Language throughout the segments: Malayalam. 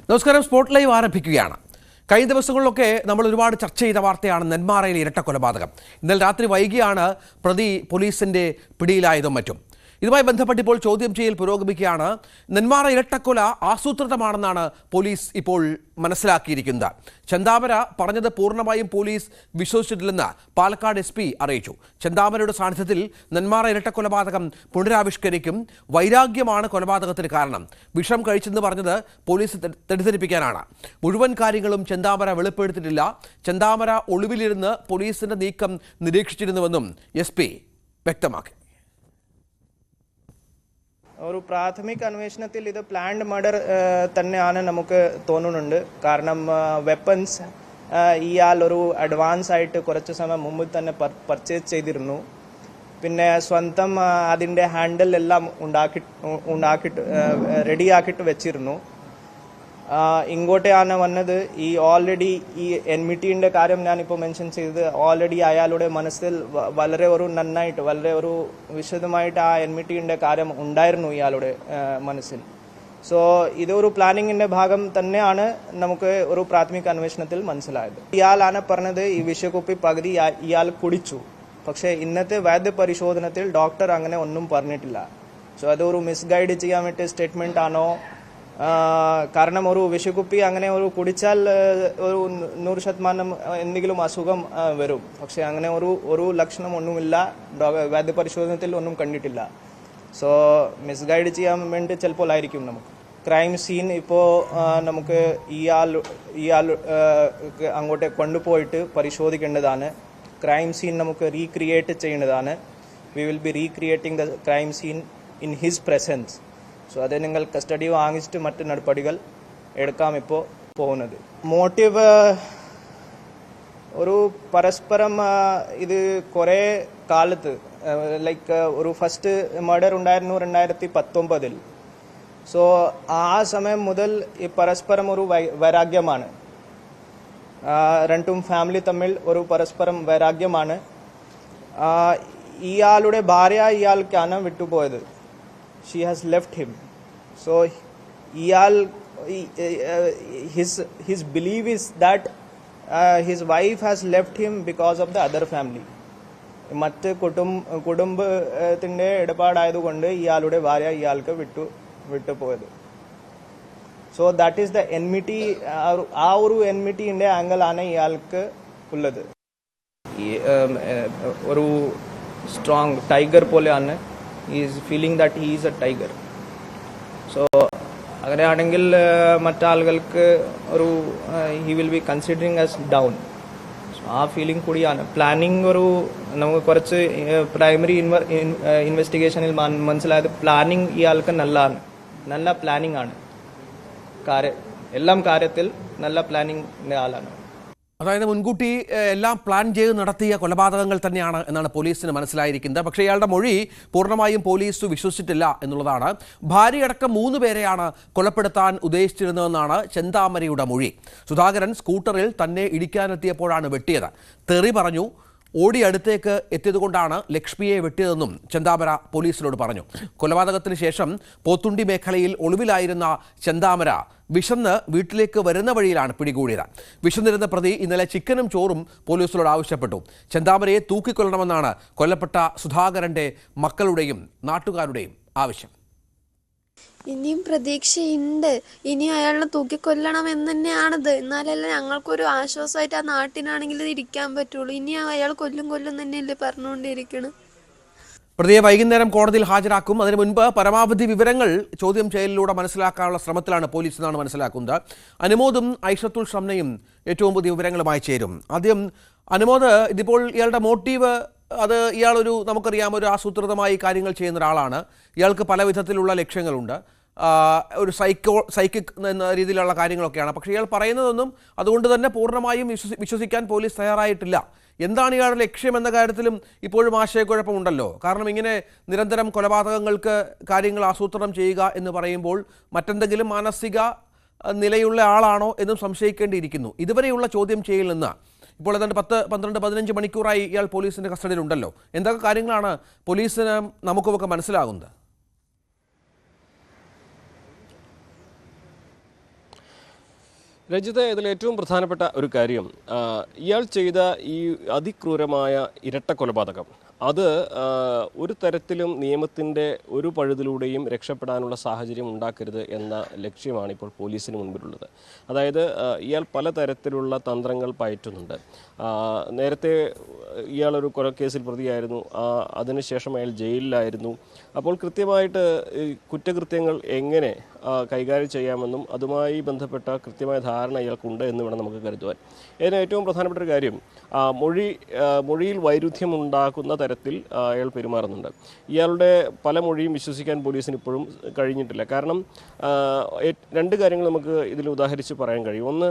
നമസ്കാരം. സ്പോട്ട് ലൈവ് ആരംഭിക്കുകയാണ്. കഴിഞ്ഞ ദിവസങ്ങളിലൊക്കെ നമ്മൾ ഒരുപാട് ചർച്ച ചെയ്ത വാർത്തയാണ് നെന്മാറയിലെ ഇരട്ട കൊലപാതകം. ഇന്നലെ രാത്രി വൈകിയാണ് പ്രതി പോലീസിന്റെ പിടിയിലായതും മറ്റും. ഇതുമായി ബന്ധപ്പെട്ട് ഇപ്പോൾ ചോദ്യം ചെയ്യൽ പുരോഗമിക്കുകയാണ്. നെന്മാറ ഇരട്ടക്കൊല ആസൂത്രിതമാണെന്നാണ് പോലീസ് ഇപ്പോൾ മനസ്സിലാക്കിയിരിക്കുന്നത്. ചെന്താമര പറഞ്ഞത് പൂർണ്ണമായും പോലീസ് വിശ്വസിച്ചിട്ടില്ലെന്ന് പാലക്കാട് SP അറിയിച്ചു. ചെന്താമരയുടെ സാന്നിധ്യത്തിൽ നെന്മാറ ഇരട്ടക്കൊലപാതകം പുനരാവിഷ്കരിക്കും. വൈരാഗ്യമാണ് കൊലപാതകത്തിന് കാരണം. വിഷം കഴിച്ചെന്ന് പറഞ്ഞത് പോലീസ് തെറ്റിദ്ധരിപ്പിക്കാനാണ്. മുഴുവൻ കാര്യങ്ങളും ചെന്താമര വെളിപ്പെടുത്തിയിട്ടില്ല. ചെന്താമര ഒളിവിലിരുന്ന് പോലീസിന്റെ നീക്കം നിരീക്ഷിച്ചിരുന്നുവെന്നും SP വ്യക്തമാക്കി. ഒരു പ്രാഥമിക അന്വേഷണത്തിൽ ഇത് പ്ലാൻഡ് മർഡർ തന്നെയാണ് നമുക്ക് തോന്നുന്നുണ്ട്. കാരണം വെപ്പൺസ് ഇയാൾ ഒരു അഡ്വാൻസ് ആയിട്ട് കുറച്ച് സമയം മുമ്പ് തന്നെ പർച്ചേസ് ചെയ്തിരുന്നു. പിന്നെ സ്വന്തം അതിൻ്റെ ഹാൻഡിൽ എല്ലാം ഉണ്ടാക്കിയിട്ട് റെഡിയാക്കിയിട്ട് വെച്ചിരുന്നു. ഇങ്ങോട്ടാണ് വന്നത്. ഈ ഓൾറെഡി ഈ എൻമിറ്റിയുടെ കാര്യം ഞാനിപ്പോൾ മെൻഷൻ ചെയ്തത് ഓൾറെഡി അയാളുടെ മനസ്സിൽ വളരെ ഒരു നന്നായിട്ട് വളരെ ഒരു വിശദമായിട്ട് ആ എൻമിറ്റിയുടെ കാര്യം ഉണ്ടായിരുന്നു ഇയാളുടെ മനസ്സിൽ. സോ ഇതൊരു പ്ലാനിങ്ങിൻ്റെ ഭാഗം തന്നെയാണ് നമുക്ക് ഒരു പ്രാഥമിക അന്വേഷണത്തിൽ മനസ്സിലായത്. ഇയാളാണ് പറഞ്ഞത് ഈ വിഷക്കുപ്പി പകുതി ഇയാൾ കുടിച്ചു. പക്ഷേ ഇന്നത്തെ വൈദ്യ പരിശോധനത്തിൽ ഡോക്ടർ അങ്ങനെ ഒന്നും പറഞ്ഞിട്ടില്ല. സോ അതൊരു മിസ്ഗൈഡ് ചെയ്യാൻ വേണ്ടി സ്റ്റേറ്റ്മെൻ്റ് ആണോ? കാരണം ഒരു വിഷക്കുപ്പി അങ്ങനെ ഒരു കുടിച്ചാൽ ഒരു 100% എന്തെങ്കിലും അസുഖം വരും. പക്ഷെ അങ്ങനെ ഒരു ലക്ഷണം ഒന്നുമില്ല. വൈദ്യ പരിശോധനത്തിൽ ഒന്നും കണ്ടിട്ടില്ല. സോ മിസ്ഗൈഡ് ചെയ്യാൻ വേണ്ടി ചിലപ്പോൾ ആയിരിക്കും. നമുക്ക് ക്രൈം സീൻ ഇപ്പോൾ നമുക്ക് ഇയാൾ അങ്ങോട്ട് കൊണ്ടുപോയിട്ട് പരിശോധിക്കേണ്ടതാണ്. ക്രൈം സീൻ നമുക്ക് റീക്രിയേറ്റ് ചെയ്യേണ്ടതാണ്. We will be recreating the crime scene in his presence. So അത് നിങ്ങൾ കസ്റ്റഡി വാങ്ങിച്ചിട്ട് മറ്റ് നടപടികൾ എടുക്കാം ഇപ്പോൾ പോകുന്നത്. മോട്ടീവ് ഒരു പരസ്പരം ഇത് കുറേ കാലത്ത് ലൈക്ക് ഒരു ഫസ്റ്റ് മർഡർ ഉണ്ടായിരുന്നു 2019. സോ ആ സമയം മുതൽ ഈ പരസ്പരം ഒരു വൈരാഗ്യമാണ്. രണ്ടും ഫാമിലി തമ്മിൽ ഒരു പരസ്പരം വൈരാഗ്യമാണ്. ഇയാളുടെ ഭാര്യ ഇയാൾക്കാണ് വിട്ടുപോയത്. She has left him. So his belief is that his wife has left him because of the other family. മറ്റ് കുടുംബത്തിൻ്റെ ഇടപാടായതുകൊണ്ട് ഇയാളുടെ ഭാര്യ ഇയാൾക്ക് വിട്ടുപോയത്. So that is the enmity. ആ ഒരു എൻമിറ്റിൻ്റെ ആംഗിളാണ് ഇയാൾക്ക് ഉള്ളത്. ഒരു സ്ട്രോങ് ടൈഗർ പോലെയാണ്. He is feeling that he is a tiger. So അങ്ങനെയാണെങ്കിൽ മറ്റാളുകൾക്ക് ഒരു he will be considering as down. So ആ ഫീലിംഗ് കൂടിയാണ്. പ്ലാനിങ് ഒരു നമുക്ക് കുറച്ച് പ്രൈമറി ഇൻവെസ്റ്റിഗേഷനിൽ മനസ്സിലായത് പ്ലാനിങ് ഇയാൾക്ക് നല്ല പ്ലാനിങ് ആണ്. എല്ലാം കാര്യത്തിൽ നല്ല പ്ലാനിങ്ങിൻ്റെ ആളാണ്. അതായത് മുൻകൂട്ടി എല്ലാം പ്ലാൻ ചെയ്ത് നടത്തിയ കൊലപാതകങ്ങൾ തന്നെയാണ് എന്നാണ് പോലീസിന് മനസ്സിലായിരിക്കുന്നത്. പക്ഷേ ഇയാളുടെ മൊഴി പൂർണ്ണമായും പോലീസ് വിശ്വസിച്ചിട്ടില്ല എന്നുള്ളതാണ്. ഭാര്യയടക്കം 3 പേരെയാണ് കൊലപ്പെടുത്താൻ ഉദ്ദേശിച്ചിരുന്നതെന്നാണ് ചെന്താമരയുടെ മൊഴി. സുധാകരൻ സ്കൂട്ടറിൽ തന്നെ ഇടിക്കാനെത്തിയപ്പോഴാണ് വെട്ടിയത്. തെറി പറഞ്ഞു. ഓടി അടുത്തേക്ക് എത്തിയതുകൊണ്ടാണ് ലക്ഷ്മിയെ വെട്ടിയതെന്നും ചെന്താമര പോലീസിനോട് പറഞ്ഞു. കൊലപാതകത്തിന് ശേഷം പോത്തുണ്ടി മേഖലയിൽ ഒളിവിലായിരുന്ന ചെന്താമര വിശന്ന് വീട്ടിലേക്ക് വരുന്ന വഴിയിലാണ് പിടികൂടിയത്. വിശന്നിരുന്ന പ്രതി ഇന്നലെ ചിക്കനും ചോറും പോലീസിനോട് ആവശ്യപ്പെട്ടു. ചെന്താമരയെ തൂക്കിക്കൊല്ലണമെന്നാണ് കൊല്ലപ്പെട്ട സുധാകരന്റെ മക്കളുടെയും നാട്ടുകാരുടെയും ആവശ്യം. ഇനിയും പ്രതീക്ഷയുണ്ട്. ഇനി അയാളെ തൂക്കിക്കൊല്ലണം എന്ന് തന്നെയാണത്. എന്നാലല്ല ഞങ്ങൾക്കൊരു ആശ്വാസമായിട്ട് ആ നാട്ടിനാണെങ്കിൽ ഇത് ഇരിക്കാൻ പറ്റുള്ളൂ. ഇനി അയാൾ കൊല്ലും തന്നെയല്ലേ പറഞ്ഞുകൊണ്ടിരിക്കണം. പ്രതിയെ വൈകുന്നേരം കോടതിയിൽ ഹാജരാക്കും. അതിനു മുൻപ് പരമാവധി വിവരങ്ങൾ ചോദ്യം ചെയ്യലിലൂടെ മനസ്സിലാക്കാനുള്ള ശ്രമത്തിലാണ് പോലീസ് എന്നാണ് മനസ്സിലാക്കുന്നത്. അനുമോദും ഐഷത്തുൽ ഷംനയും ഏറ്റവും പുതിയ വിവരങ്ങളുമായി ചേരും. ആദ്യം അനുമോദ്, ഇതിപ്പോൾ ഇയാളുടെ മോട്ടീവ് അത് ഇയാളൊരു നമുക്കറിയാം ഒരു ആസൂത്രിതമായി കാര്യങ്ങൾ ചെയ്യുന്ന ഒരാളാണ്. ഇയാൾക്ക് പല വിധത്തിലുള്ള ലക്ഷ്യങ്ങളുണ്ട്. ഒരു സൈക്കിക് എന്ന രീതിയിലുള്ള കാര്യങ്ങളൊക്കെയാണ്. പക്ഷേ ഇയാൾ പറയുന്നതൊന്നും അതുകൊണ്ട് തന്നെ പൂർണ്ണമായും വിശ്വസിക്കാൻ പോലീസ് തയ്യാറായിട്ടില്ല. എന്താണ് ഇയാളുടെ ലക്ഷ്യം എന്ന കാര്യത്തിലും ഇപ്പോഴും ആശയക്കുഴപ്പമുണ്ടല്ലോ. കാരണം ഇങ്ങനെ നിരന്തരം കൊലപാതകങ്ങൾക്ക് കാര്യങ്ങൾ ആസൂത്രണം ചെയ്യുക എന്ന് പറയുമ്പോൾ മറ്റെന്തെങ്കിലും മാനസിക നിലയുള്ള ആളാണോ എന്നും സംശയിക്കേണ്ടിയിരിക്കുന്നു. ഇതുവരെയുള്ള ചോദ്യം ചെയ്യലിൽ നിന്ന് ഇപ്പോൾ ഏതാണ്ട് 10, 12, 15 മണിക്കൂറായി ഇയാൾ പോലീസിൻ്റെ കസ്റ്റഡിയിലുണ്ടല്ലോ. എന്തൊക്കെ കാര്യങ്ങളാണ് പോലീസിന് നമുക്കൊക്കെ മനസ്സിലാകുന്നത്? രഞ്ജിത്ത്, ഇതിൽ ഏറ്റവും പ്രധാനപ്പെട്ട ഒരു കാര്യം ഇയാൾ ചെയ്ത ഈ അതിക്രൂരമായ ഇരട്ട കൊലപാതകം അത് ഒരു തരത്തിലും നിയമത്തിൻ്റെ ഒരു പഴുതിലൂടെയും രക്ഷപ്പെടാനുള്ള സാഹചര്യം ഉണ്ടാക്കരുത് എന്ന ലക്ഷ്യമാണ് ഇപ്പോൾ പോലീസിന് മുൻപിലുള്ളത്. അതായത് ഇയാൾ പലതരത്തിലുള്ള തന്ത്രങ്ങൾ പയറ്റുന്നുണ്ട്. നേരത്തെ ഇയാളൊരു കൊലക്കേസിൽ പ്രതിയായിരുന്നു, അതിനുശേഷം അയാൾ ജയിലിലായിരുന്നു. അപ്പോൾ കൃത്യമായിട്ട് കുറ്റകൃത്യങ്ങൾ എങ്ങനെ കൈകാര്യം ചെയ്യാമെന്നും അതുമായി ബന്ധപ്പെട്ട കൃത്യമായ ധാരണ ഇയാൾക്കുണ്ട് എന്ന് വേണം നമുക്ക് കരുതുവാൻ. ഇതിന് ഏറ്റവും പ്രധാനപ്പെട്ട ഒരു കാര്യം മൊഴിയിൽ വൈരുദ്ധ്യം ഉണ്ടാക്കുന്ന തരത്തിൽ അയാൾ പെരുമാറുന്നുണ്ട്. ഇയാളുടെ പല മൊഴിയും വിശ്വസിക്കാൻ പോലീസിന് ഇപ്പോഴും കഴിഞ്ഞിട്ടില്ല. കാരണം രണ്ട് കാര്യങ്ങൾ നമുക്ക് ഇതിൽ ഉദാഹരിച്ച് പറയാൻ കഴിയും. ഒന്ന്,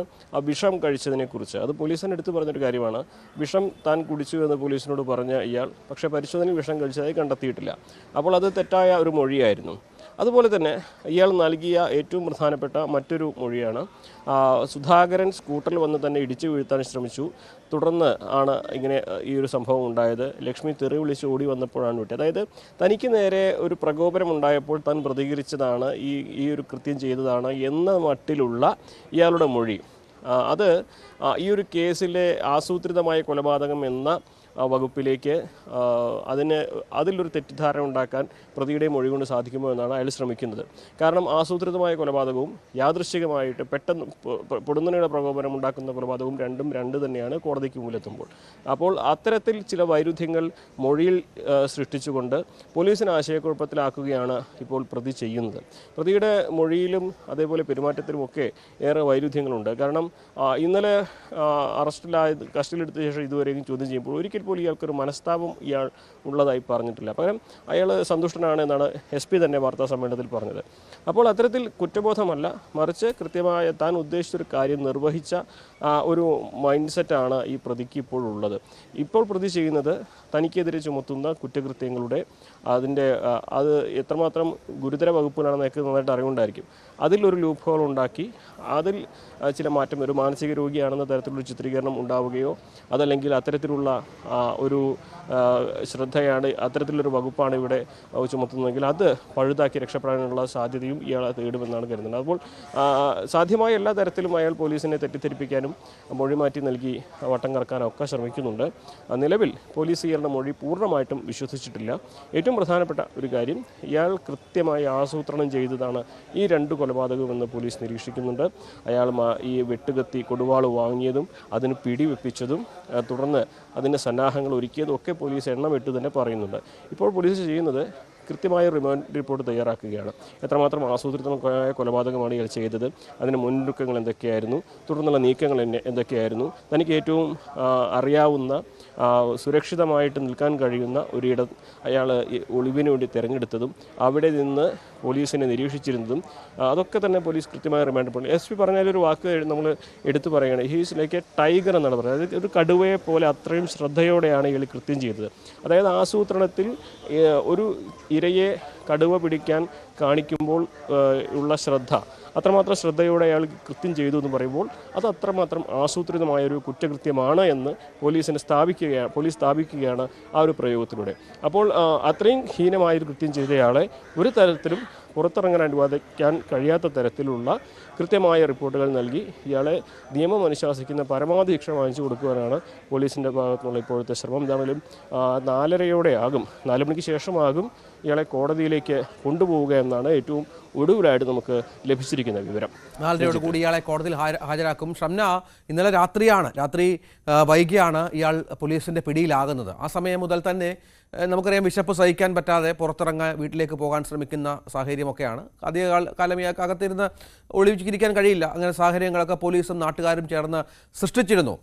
വിഷം കഴിച്ചതിനെക്കുറിച്ച് അത് പോലീസിന് എടുത്തു പറഞ്ഞൊരു കാര്യമാണ്. വിഷം താൻ കുടിച്ചു എന്ന് പോലീസിനോട് പറഞ്ഞ ഇയാൾ പക്ഷേ പരിശോധനയിൽ വിഷം കഴിച്ചതായി കണ്ടെത്തിയിട്ടില്ല. അപ്പോൾ അത് തെറ്റായ ഒരു മൊഴിയായിരുന്നു. അതുപോലെ തന്നെ ഇയാൾ നൽകിയ ഏറ്റവും പ്രധാനപ്പെട്ട മറ്റൊരു മൊഴിയാണ് സുധാകരൻ സ്കൂട്ടറിൽ വന്ന് തന്നെ ഇടിച്ചു വീഴ്ത്താൻ ശ്രമിച്ചു, തുടർന്ന് ആണ് ഇങ്ങനെ ഈ ഒരു സംഭവം ഉണ്ടായത്. ലക്ഷ്മി തെറി വിളിച്ച് ഓടി വന്നപ്പോഴാണ് വിട്ടത്. അതായത് തനിക്ക് നേരെ ഒരു പ്രകോപനം ഉണ്ടായപ്പോൾ താൻ പ്രതികരിച്ചതാണ്, ഈ ഒരു കൃത്യം ചെയ്തതാണ് എന്ന മട്ടിലുള്ള ഇയാളുടെ മൊഴി അത് ഈ ഒരു കേസിലെ ആസൂത്രിതമായ കൊലപാതകം എന്ന വകുപ്പിലേക്ക് അതിലൊരു തെറ്റിദ്ധാരണ ഉണ്ടാക്കാൻ പ്രതിയുടെ മൊഴി കൊണ്ട് സാധിക്കുമോ എന്നാണ് അയാൾ ശ്രമിക്കുന്നത്. കാരണം ആസൂത്രിതമായ കൊലപാതകവും യാദൃശ്ചികമായിട്ട് പെട്ടെന്ന് പൊടുന്നനെയുടെ പ്രകോപനം ഉണ്ടാക്കുന്ന കൊലപാതകവും രണ്ട് തന്നെയാണ് കോടതിക്ക് മുന്നിലെത്തുമ്പോൾ. അപ്പോൾ അത്തരത്തിൽ ചില വൈരുദ്ധ്യങ്ങൾ മൊഴിയിൽ സൃഷ്ടിച്ചുകൊണ്ട് പോലീസിനെ ആശയക്കുഴപ്പത്തിലാക്കുകയാണ് ഇപ്പോൾ പ്രതി ചെയ്യുന്നത്. പ്രതിയുടെ മൊഴിയിലും അതേപോലെ പെരുമാറ്റത്തിലുമൊക്കെ ഏറെ വൈരുദ്ധ്യങ്ങളുണ്ട്. കാരണം ഇന്നലെ കസ്റ്റഡിയിലെടുത്ത ശേഷം ഇതുവരെയും ചോദ്യം ചെയ്യുമ്പോൾ ഒരിക്കൽ പോലും ഇയാൾക്കൊരു മനസ്താപം ഇയാൾ ഉള്ളതായി പറഞ്ഞിട്ടില്ല. പകരം അയാൾ സന്തുഷ്ടനാണ് എന്നാണ് SP തന്നെ വാർത്താ സമ്മേളനത്തിൽ പറഞ്ഞത്. അപ്പോൾ അത്തരത്തിൽ കുറ്റബോധമല്ല, മറിച്ച് കൃത്യമായ താൻ ഉദ്ദേശിച്ചൊരു കാര്യം നിർവഹിച്ച ഒരു മൈൻഡ് സെറ്റാണ് ഈ പ്രതിക്ക് ഇപ്പോഴുള്ളത്. ഇപ്പോൾ പ്രതി ചെയ്യുന്നത് തനിക്കെതിരെ ചുമത്തുന്ന കുറ്റകൃത്യങ്ങളുടെ അത് എത്രമാത്രം ഗുരുതര വകുപ്പുകളാണെന്ന് എനിക്ക് നന്നായിട്ട് അറിവുണ്ടായിരിക്കും. അതിലൊരു ലൂപ്പ് ഹോൾ ഉണ്ടാക്കി അതിൽ ചില മാറ്റം, ഒരു മാനസിക രോഗിയാണെന്ന തരത്തിലുള്ള ചിത്രീകരണം ഉണ്ടാവുകയോ അതല്ലെങ്കിൽ അത്തരത്തിലുള്ള ഒരു ശ്രദ്ധയാണ്, അത്തരത്തിലൊരു വകുപ്പാണ് ഇവിടെ ചുമത്തുന്നതെങ്കിൽ അത് പഴുതാക്കി രക്ഷപ്പെടാനുള്ള സാധ്യതയും ഇയാൾ തേടുമെന്നാണ് കരുതുന്നത്. അപ്പോൾ സാധ്യമായ എല്ലാ തരത്തിലും അയാൾ പോലീസിനെ തെറ്റിദ്ധരിപ്പിക്കാനും മൊഴി മാറ്റി നൽകി വട്ടം കറക്കാനും ഒക്കെ ശ്രമിക്കുന്നുണ്ട്. നിലവിൽ പോലീസ് ഇയാളുടെ മൊഴി പൂർണ്ണമായിട്ടും വിശ്വസിച്ചിട്ടില്ല. ഏറ്റവും പ്രധാനപ്പെട്ട ഒരു കാര്യം, ഇയാൾ കൃത്യമായി ആസൂത്രണം ചെയ്തതാണ് ഈ രണ്ട് കൊലപാതകമെന്ന് പോലീസ് നിരീക്ഷിക്കുന്നുണ്ട്. അയാൾ ഈ വെട്ടുകത്തി കൊടുവാൾ വാങ്ങിയതും അതിന് പിടിവെപ്പിച്ചതും തുടർന്ന് അതിൻ്റെ സന്നാഹങ്ങൾ ഒരുക്കിയതും ഒക്കെ പോലീസ് എണ്ണമിട്ട് തന്നെ പറയുന്നുണ്ട്. ഇപ്പോൾ പോലീസ് ചെയ്യുന്നത് കൃത്യമായ റിമാൻഡ് റിപ്പോർട്ട് തയ്യാറാക്കുകയാണ്. എത്രമാത്രം ആസൂത്രിതമായ കൊലപാതകമാണ് ഇയാൾ ചെയ്തത്, അതിന് മുൻതൂക്കങ്ങൾ എന്തൊക്കെയായിരുന്നു, തുടർന്നുള്ള നീക്കങ്ങൾ എന്തൊക്കെയായിരുന്നു, തനിക്ക് ഏറ്റവും അറിയാവുന്ന സുരക്ഷിതമായിട്ട് നിൽക്കാൻ കഴിയുന്ന ഒരിടം അയാൾ ഒളിവിന് വേണ്ടി തിരഞ്ഞെടുത്തതും അവിടെ നിന്ന് പോലീസിനെ നിരീക്ഷിച്ചിരുന്നതും അതൊക്കെ തന്നെ പോലീസ് കൃത്യമായ റിമാൻഡ് റിപ്പോർട്ട്. SP പറഞ്ഞാലൊരു വാക്ക് നമ്മൾ എടുത്തു പറയുകയാണ്, ഹീസ് ലൈക്ക് എ ടൈഗർ എന്നാണ് പറയുന്നത്. അതായത് ഒരു കടുവയെ പോലെ അത്രയും ശ്രദ്ധയോടെയാണ് ഇയാൾ കൃത്യം ചെയ്തത്. അതായത് ആസൂത്രണത്തിൽ ഒരു ഇരയെ കടുവ പിടിക്കാൻ കാണിക്കുമ്പോൾ ഉള്ള ശ്രദ്ധ, അത്രമാത്രം ശ്രദ്ധയോടെ അയാൾ കൃത്യം ചെയ്തു എന്ന് പറയുമ്പോൾ അത് അത്രമാത്രം ആസൂത്രിതമായൊരു കുറ്റകൃത്യമാണ് എന്ന് പോലീസ് സ്ഥാപിക്കുകയാണ് ആ ഒരു പ്രയോഗത്തിലൂടെ. അപ്പോൾ അത്രയും ഹീനമായൊരു കൃത്യം ചെയ്തയാളെ ഒരു തരത്തിലും പുറത്തിറങ്ങാൻ അനുവദിക്കാൻ കഴിയാത്ത തരത്തിലുള്ള കൃത്യമായ റിപ്പോർട്ടുകൾ നൽകി ഇയാളെ നിയമം അനുശാസിക്കുന്ന പരമാവധി ശിക്ഷ വാങ്ങിച്ചു കൊടുക്കുവാനാണ് പോലീസിൻ്റെ ഭാഗത്തുനിന്നുള്ള ഇപ്പോഴത്തെ ശ്രമം. എന്താണെങ്കിലും 4 മണിക്ക് ശേഷമാകും ഇയാളെ കോടതിയിലേക്ക് കൊണ്ടുപോവുക എന്നാണ് ഏറ്റവും ഒടുവിലായിട്ട് നമുക്ക് ലഭിച്ചിരിക്കുന്ന വിവരം. 4:30 കൂടി ഇയാളെ കോടതിയിൽ ഹാജരാക്കും. ഷംന, ഇന്നലെ രാത്രി വൈകിയാണ് ഇയാൾ പോലീസിന്റെ പിടിയിലാകുന്നത്. ആ സമയം മുതൽ തന്നെ നമുക്കറിയാം, വിശപ്പ് സഹിക്കാൻ പറ്റാതെ പുറത്തിറങ്ങാൻ വീട്ടിലേക്ക് പോകാൻ ശ്രമിക്കുന്ന സാഹചര്യമൊക്കെയാണ്. അധിക കാലം ഇയാൾക്ക് അകത്തിരുന്ന് ഒളിച്ചിരിക്കാൻ കഴിയില്ല. അങ്ങനെ സാഹചര്യങ്ങളൊക്കെ പോലീസും നാട്ടുകാരും ചേർന്ന് സൃഷ്ടിച്ചിരുന്നു.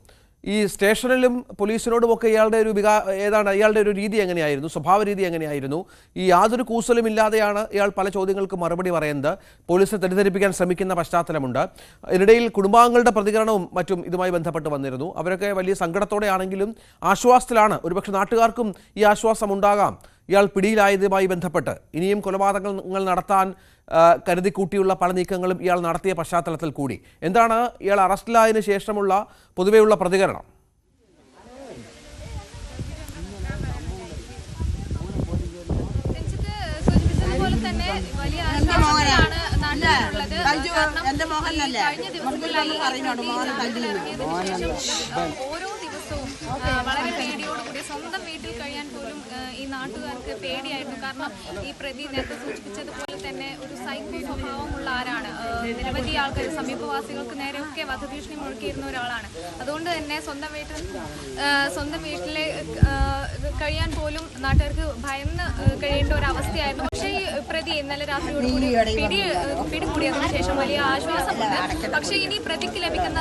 ഈ സ്റ്റേഷനിലും പോലീസിനോടുമൊക്കെ ഇയാളുടെ ഒരു രീതി എങ്ങനെയായിരുന്നു, സ്വഭാവ രീതി എങ്ങനെയായിരുന്നു? ഈ യാതൊരു കൂസലും ഇല്ലാതെയാണ് ഇയാൾ പല ചോദ്യങ്ങൾക്ക് മറുപടി പറയുന്നത്. പോലീസിനെ തെറ്റിദ്ധരിപ്പിക്കാൻ ശ്രമിക്കുന്ന പശ്ചാത്തലമുണ്ട്. ഇതിനിടയിൽ കുടുംബാംഗങ്ങളുടെ പ്രതികരണവും മറ്റും ഇതുമായി ബന്ധപ്പെട്ട് വന്നിരുന്നു. അവരൊക്കെ വലിയ സങ്കടത്തോടെയാണെങ്കിലും ആശ്വാസത്തിലാണ്. ഒരുപക്ഷെ നാട്ടുകാർക്കും ഈ ആശ്വാസം ഉണ്ടാകാം ഇയാൾ പിടിയിലായതുമായി ബന്ധപ്പെട്ട്. ഇനിയും കൊലപാതകങ്ങൾ നടത്താൻ കരുതിക്കൂട്ടിയുള്ള പല നീക്കങ്ങളും ഇയാൾ നടത്തിയ പശ്ചാത്തലത്തിൽ കൂടി എന്താണ് ഇയാൾ അറസ്റ്റിലായതിനു ശേഷമുള്ള പൊതുവെയുള്ള പ്രതികരണം? സൂചിപ്പിച്ചതുപോലെ തന്നെ വലിയ ആശ്വാസത്തിലാണ് നാട്ടിലുള്ളത്. കാരണം കഴിഞ്ഞ ദിവസങ്ങളിലായി ഓരോ ദിവസവും വളരെ പേടിയോടുകൂടി സ്വന്തം വീട്ടിൽ കഴിയാൻ പോലും ഈ നാട്ടുകാർക്ക് പേടിയായിരുന്നു. കാരണം ഈ പ്രതി നേരത്തെ സൂചിപ്പിച്ചതുപോലെ തന്നെ ഒരു സൈക്കോ സ്വഭാവമുള്ള ആരാണ്. നിരവധി ആൾക്കാർ സമീപവാസികൾക്ക് നേരെയൊക്കെ വധഭീഷണി മുഴക്കിയിരുന്ന ഒരാളാണ്. അതുകൊണ്ട് തന്നെ സ്വന്തം വീട്ടിലെ കഴിയാൻ പോലും നാട്ടുകാർക്ക് ഭയന്ന് കഴിയേണ്ട ഒരു അവസ്ഥയായിരുന്നു. പക്ഷേ ഈ പ്രതി ഇന്നലെ രാത്രിയോടുകൂടി പിടികൂടിയതിനു ശേഷം വലിയ ആശ്വാസമുണ്ട്. പക്ഷേ ഇനി പ്രതിക്ക് ലഭിക്കുന്ന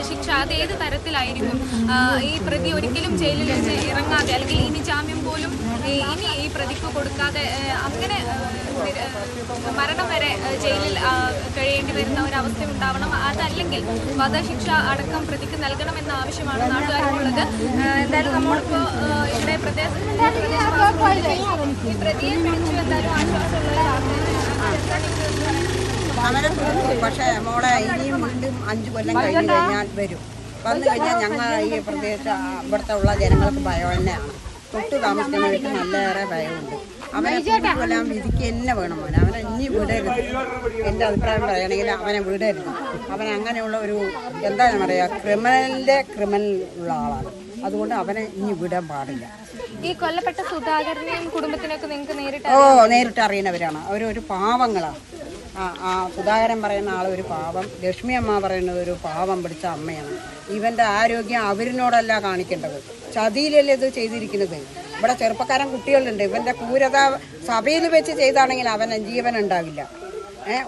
ശിക്ഷ അത് ഏത് തരത്തിലായിരിക്കും? ഈ പ്രതി ഒരിക്കലും ജയിലിൽ വെച്ച് ഇറങ്ങാതെ അല്ലെങ്കിൽ ഇനി ജാമ്യം പോലും ഇനി ഈ പ്രതിക്ക് കൊടുക്കാതെ അങ്ങനെ മരണം വരെ ജയിലിൽ കഴിയേണ്ടി വരുന്ന ഒരവസ്ഥ ഉണ്ടാവണം. അതല്ലെങ്കിൽ വധശിക്ഷ അടക്കം പ്രതിക്ക് നൽകണമെന്ന ആവശ്യമാണ് നാട്ടുകാർക്കുള്ളത്. എന്തായാലും നമ്മളിപ്പോ ഇവിടെ ഈ പ്രതിയെ പിടിച്ചു എന്തായാലും ആശ്വാസമുള്ള പക്ഷേ മോളെ ഇനിയും വീണ്ടും 5 കൊല്ലം കഴിഞ്ഞ് കഴിഞ്ഞാൽ വരും. വന്നു കഴിഞ്ഞാൽ ഞങ്ങൾ ഈ പ്രദേശം ഇവിടുത്തെ ഉള്ള ജനങ്ങൾക്ക് ഭയം തന്നെയാണ്. തൊട്ട് താമസിക്കുന്നവർക്ക് നല്ലയേറെ ഭയമുണ്ട്. അവനെ കൊല്ലാൻ വിധിക്ക് തന്നെ വേണം. അവനെ ഇനി വിടരുത്. എൻ്റെ അഭിപ്രായം പറയുകയാണെങ്കിൽ അവനെ വിടരുത്. അവൻ അങ്ങനെയുള്ള ഒരു എന്താ പറയുക ക്രിമിനൽ ഉള്ള ആളാണ്. അതുകൊണ്ട് അവനെ ഇനി വിടാൻ പാടില്ല. ഈ കൊല്ലപ്പെട്ട സുധാകരനെയും കുടുംബത്തിനൊക്കെ നിങ്ങൾക്ക് നേരിട്ട് അറിയുന്നവരാണ്. അവരൊരു പാവങ്ങളാണ്. സുധാകരൻ പറയുന്ന ആൾ ഒരു പാവം, ലക്ഷ്മി അമ്മ പറയുന്നത് ഒരു പാവം പിടിച്ച അമ്മയാണ്. ഇവൻ്റെ ആരോഗ്യം അവരിനോടല്ല കാണിക്കേണ്ടത്. ചതിയിലല്ലേ ഇത് ചെയ്തിരിക്കുന്നത്. ഇവിടെ ചെറുപ്പക്കാരൻ കുട്ടികളുണ്ട്. ഇവൻ്റെ ക്രൂരത സഭയിൽ വെച്ച് ചെയ്താണെങ്കിൽ അവന് ജീവൻ ഉണ്ടാവില്ല.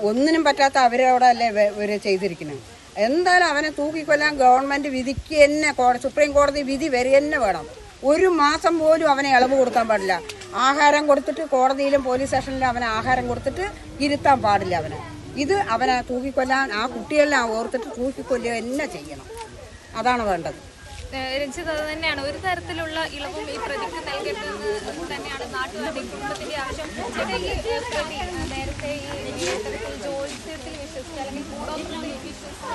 ഒന്നിനും പറ്റാത്ത അവരോടല്ലേ ഇവർ ചെയ്തിരിക്കുന്നത്. എന്തായാലും അവനെ തൂക്കിക്കൊല്ലാൻ ഗവൺമെൻറ് വിധിക്ക് തന്നെ സുപ്രീം കോടതി വിധി വരെ തന്നെ വേണം. 1 മാസം പോലും അവനെ ഇളവ് കൊടുക്കാൻ പാടില്ല. ആഹാരം കൊടുത്തിട്ട് കോടതിയിലും പോലീസ് സ്റ്റേഷനിലും അവനെ ആഹാരം കൊടുത്തിട്ട് ഇരുത്താൻ പാടില്ല. അവനെ തൂക്കിക്കൊല്ലാൻ ആ കുട്ടികളെല്ലാം ഓർത്തിട്ട് തൂക്കിക്കൊല്ലുക തന്നെ ചെയ്യണം. അതാണ് വേണ്ടത്. രഞ്ജിത്ത്, അത് തന്നെയാണ്. ഒരു തരത്തിലുള്ള ഇളവും ഈ പ്രതിക്ക് നൽകേണ്ടതെന്ന് തന്നെയാണ് നാട്ടുകാരുടെ കുടുംബത്തിന്റെ ആവശ്യം. പ്രതി നേരത്തെ ഈ ജോത്സ്യത്തിൽ വിശ്വസിച്ച് അല്ലെങ്കിൽ കൂടോത്രത്തിൽ വിശ്വസിച്ച്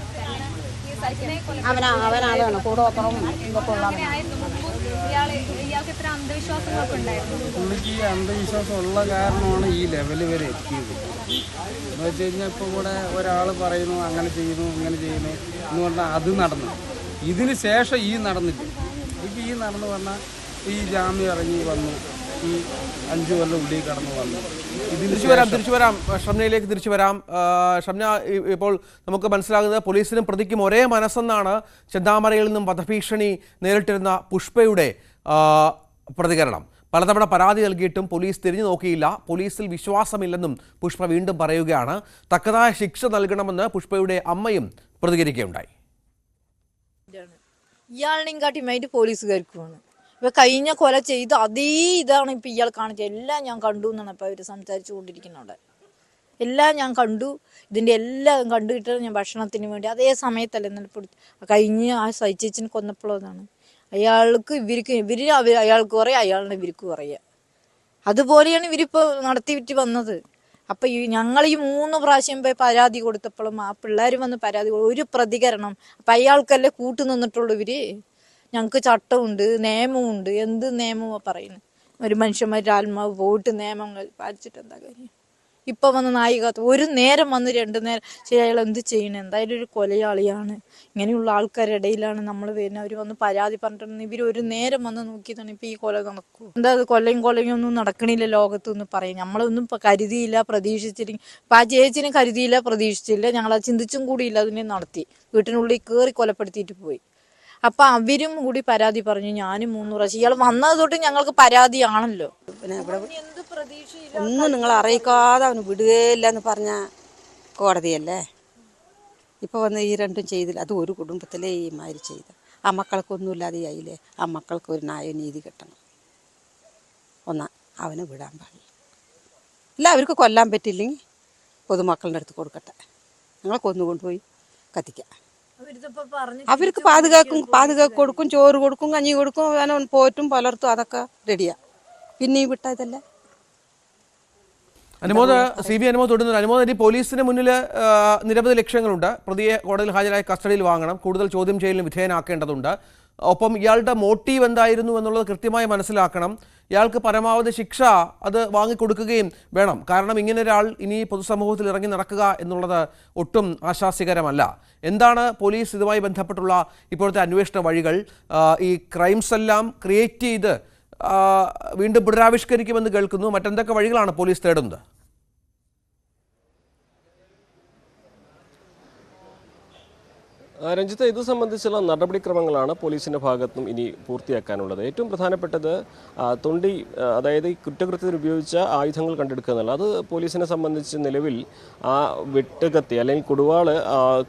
അത്തരമൊരു ഈ സച്ചിനെ അവനാണ് കൂടോത്രവും അങ്ങനെയായിരുന്നു മുമ്പ്. ഇയാൾക്ക് എത്ര അന്ധവിശ്വാസങ്ങളൊക്കെ ഉണ്ടായിരുന്നു? പുള്ളിക്ക് ഈ അന്ധവിശ്വാസം ഉള്ള കാരണമാണ് ഈ ലെവല് വരെ എത്തിയത്. എന്ന് വെച്ച് കഴിഞ്ഞാൽ ഇപ്പോൾ ഇവിടെ ഒരാൾ പറയുന്നു അങ്ങനെ ചെയ്യുന്നു ഇങ്ങനെ ചെയ്യുന്നു എന്ന് പറഞ്ഞാൽ അത് നടന്നു. ഇതിന് ശേഷം ഈ നടന്നില്ല. ഇപ്പം ഈ നടന്നു പറഞ്ഞാൽ ഈ ജാമ്യം ഇറങ്ങി വന്നു, ഈ 5 കൊല്ലം ഉള്ളിൽ കടന്നു വന്നു. തിരിച്ചു വരാം ഷംനയിലേക്ക് തിരിച്ചു വരാം. ഷംന, ഇപ്പോൾ നമുക്ക് മനസ്സിലാകുന്നത് പോലീസിനും പ്രതിക്കും ഒരേ മനസ്സെന്നാണ് ചെന്താമരയിൽ നിന്നും വധഭീഷണി നേരിട്ടിരുന്ന പുഷ്പയുടെ പ്രതികരണം. പലതവണ പരാതി നൽകിയിട്ടും പോലീസ് തിരിഞ്ഞു നോക്കിയില്ല. പോലീസിൽ വിശ്വാസമില്ലെന്നും പുഷ്പ വീണ്ടും പറയുകയാണ്. തക്കതായ ശിക്ഷ നൽകണമെന്ന് പുഷ്പയുടെ അമ്മയും പ്രതികരിക്കുകയുണ്ടായി. ഇയാളിനെയും കാട്ടി മൈൻഡ് പോലീസുകാർക്കുമാണ്. ഇപ്പൊ കഴിഞ്ഞ കൊല ചെയ്ത് അതേ ഇതാണ് ഇപ്പൊ ഇയാൾ കാണിച്ചത്. എല്ലാം ഞാൻ കണ്ടു എന്നാണ് ഇപ്പൊ അവര് സംസാരിച്ചു കൊണ്ടിരിക്കുന്നത്. എല്ലാം ഞാൻ കണ്ടു. ഇതിന്റെ എല്ലാം കണ്ടുകിട്ടാൻ ഞാൻ ഭക്ഷണത്തിന് വേണ്ടി അതേ സമയത്തല്ല ഇന്നലെ കഴിഞ്ഞ് ആ സൈച്ചേച്ചിനെ കൊന്നപ്പോഴതാണ്. അയാൾക്ക് അയാൾക്ക് പറയാം, അയാളുടെ ഇവർക്ക് പറയാ. അതുപോലെയാണ് ഇവരിപ്പോ നടത്തിവിറ്റ് വന്നത്. അപ്പൊ ഞങ്ങൾ ഈ 3 പ്രാവശ്യം പോയി പരാതി കൊടുത്തപ്പോഴും ആ പിള്ളേർ വന്ന് പരാതി ഒരു പ്രതികരണം. അപ്പൊ അയാൾക്കല്ലേ കൂട്ടു നിന്നിട്ടുള്ളൂ ഇവര്. ഞങ്ങൾക്ക് ചട്ടമുണ്ട്, നിയമമുണ്ട്. എന്ത് നിയമമാ പറയുന്നത്? ഒരു മനുഷ്യന്മാരുടെ ആത്മാവ് പോയിട്ട് നിയമങ്ങൾ പാലിച്ചിട്ട് എന്താ കാര്യം? ഇപ്പൊ വന്ന് നായികത്ത് ഒരു നേരം വന്ന് 2 നേരം ശരി, അയാൾ എന്ത് ചെയ്യണം? എന്തായാലും ഒരു കൊലയാളിയാണ്. ഇങ്ങനെയുള്ള ആൾക്കാരുടെ ഇടയിലാണ് നമ്മൾ വരുന്നത്. അവർ വന്ന് പരാതി പറഞ്ഞിട്ടുണ്ടെങ്കിൽ ഇവർ ഒരു നേരം വന്ന് നോക്കിയതാണ് ഇപ്പൊ ഈ കൊല നടക്കൂ. എന്താ കൊലയും ഒന്നും നടക്കണില്ല ലോകത്തൊന്നും പറയും. നമ്മളൊന്നും ഇപ്പൊ കരുതിയില്ല, പ്രതീക്ഷിച്ചില്ലെങ്കിൽ ഇപ്പൊ ആ ചേച്ചിനെ കരുതിയില്ല, പ്രതീക്ഷിച്ചില്ല. ഞങ്ങളത് ചിന്തിച്ചും കൂടിയില്ല. അതിനെ നടത്തി വീട്ടിനുള്ളിൽ കയറി കൊലപ്പെടുത്തിയിട്ട് പോയി. അപ്പൊ അവരും കൂടി പരാതി പറഞ്ഞു. ഞാനും 3 പ്രാവശ്യം. ഇയാൾ വന്നത് തൊട്ട് ഞങ്ങൾക്ക് പരാതിയാണല്ലോ. പിന്നെ ഒന്നും നിങ്ങൾ അറിയിക്കാതെ അവന് വിടുകയില്ല എന്ന് പറഞ്ഞ കോടതിയല്ലേ. ഇപ്പോൾ വന്ന് ഈ 2ഉം ചെയ്തില്ല. അത് ഒരു കുടുംബത്തിലെ ഈ മാതിരി ചെയ്ത് ആ മക്കൾക്കൊന്നുമില്ലാതെ ആയില്ലേ. ആ മക്കൾക്ക് ഒരു ന്യായനീതി കിട്ടണം. അവനെ വിടാൻ പാടില്ല. ഇല്ല, അവർക്ക് കൊല്ലാൻ പറ്റില്ലെങ്കിൽ പൊതുമക്കളുടെ അടുത്ത് കൊടുക്കട്ടെ. ഞങ്ങൾ കൊന്നുകൊണ്ടുപോയി കത്തിക്കാം. അവർക്ക് പാതുകാക്ക് കൊടുക്കും, ചോറ് കൊടുക്കും, കഞ്ഞി കൊടുക്കും, അവൻ പോറ്റും പുലർത്തും. അതൊക്കെ റെഡിയാ. പിന്നെയും വിട്ടാ ഇതല്ലേ. അനുമോദ്, CB അനുമോദ് തൊടുന്നത്. അനുമോദ്, ഇനി പോലീസിന് മുന്നിൽ നിരവധി ലക്ഷ്യങ്ങളുണ്ട്. പ്രതിയെ കോടതിയിൽ ഹാജരായി കസ്റ്റഡിയിൽ വാങ്ങണം, കൂടുതൽ ചോദ്യം ചെയ്യലിന് വിധേയനാക്കേണ്ടതുണ്ട്. ഒപ്പം ഇയാളുടെ മോട്ടീവ് എന്തായിരുന്നു എന്നുള്ളത് കൃത്യമായി മനസ്സിലാക്കണം. ഇയാൾക്ക് പരമാവധി ശിക്ഷ അത് വാങ്ങിക്കൊടുക്കുകയും വേണം. കാരണം ഇങ്ങനെ ഒരാൾ ഇനി പൊതുസമൂഹത്തിൽ ഇറങ്ങി നടക്കുക എന്നുള്ളത് ഒട്ടും ആശാസ്യകരമല്ല. എന്താണ് പോലീസ് ഇതുമായി ബന്ധപ്പെട്ടുള്ള ഇപ്പോഴത്തെ അന്വേഷണ വഴികൾ? ഈ ക്രൈംസ് എല്ലാം ക്രിയേറ്റ് ചെയ്ത് വീണ്ടും പുനരാവിഷ്കരിക്കുമെന്ന് കേൾക്കുന്നു. മറ്റെന്തൊക്കെ വഴികളാണ് പോലീസ് തേടുന്നത്? രഞ്ജിത്ത്, ഇത് സംബന്ധിച്ചുള്ള നടപടിക്രമങ്ങളാണ് പോലീസിൻ്റെ ഭാഗത്തും ഇനി പൂർത്തിയാക്കാനുള്ളത്. ഏറ്റവും പ്രധാനപ്പെട്ടത് തൊണ്ടി, അതായത് ഈ കുറ്റകൃത്യത്തിന് ഉപയോഗിച്ച ആയുധങ്ങൾ കണ്ടെടുക്കുക എന്നുള്ളത്. അത് പോലീസിനെ സംബന്ധിച്ച് നിലവിൽ ആ വെട്ടുകത്തി അല്ലെങ്കിൽ കുടുവാള്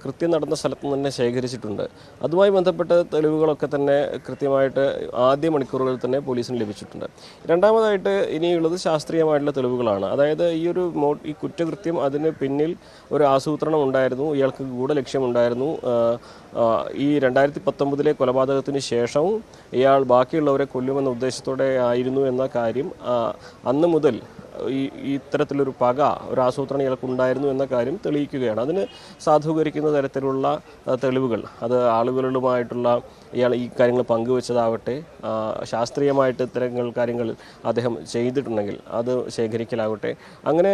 കൃത്യം നടന്ന സ്ഥലത്ത് തന്നെ ശേഖരിച്ചിട്ടുണ്ട്. അതുമായി ബന്ധപ്പെട്ട തെളിവുകളൊക്കെ തന്നെ കൃത്യമായിട്ട് ആദ്യ മണിക്കൂറുകളിൽ തന്നെ പോലീസിന് ലഭിച്ചിട്ടുണ്ട്. രണ്ടാമതായിട്ട് ഇനിയുള്ളത് ശാസ്ത്രീയമായിട്ടുള്ള തെളിവുകളാണ്. അതായത് ഈ കുറ്റകൃത്യം അതിന് പിന്നിൽ ഒരു ആസൂത്രണം ഉണ്ടായിരുന്നു, ഇയാൾക്ക് ഗൂഢലക്ഷ്യമുണ്ടായിരുന്നു. ഈ 2019 കൊലപാതകത്തിന് ശേഷവും ഇയാൾ ബാക്കിയുള്ളവരെ കൊല്ലുമെന്ന ഉദ്ദേശത്തോടെ ആയിരുന്നു എന്ന കാര്യം അന്ന് മുതൽ ഇത്തരത്തിലൊരു ഒരു ആസൂത്രണം ഇയാൾക്കുണ്ടായിരുന്നു എന്ന കാര്യം തെളിയിക്കുകയാണ്. അതിന് സാധൂകരിക്കുന്ന തരത്തിലുള്ള തെളിവുകൾ, അത് ആളുകളുമായിട്ടുള്ള ഇയാൾ ഈ കാര്യങ്ങൾ പങ്കുവെച്ചതാവട്ടെ, ശാസ്ത്രീയമായിട്ട് ഇത്തരം കാര്യങ്ങൾ അദ്ദേഹം ചെയ്തിട്ടുണ്ടെങ്കിൽ അത് ശേഖരിക്കലാവട്ടെ, അങ്ങനെ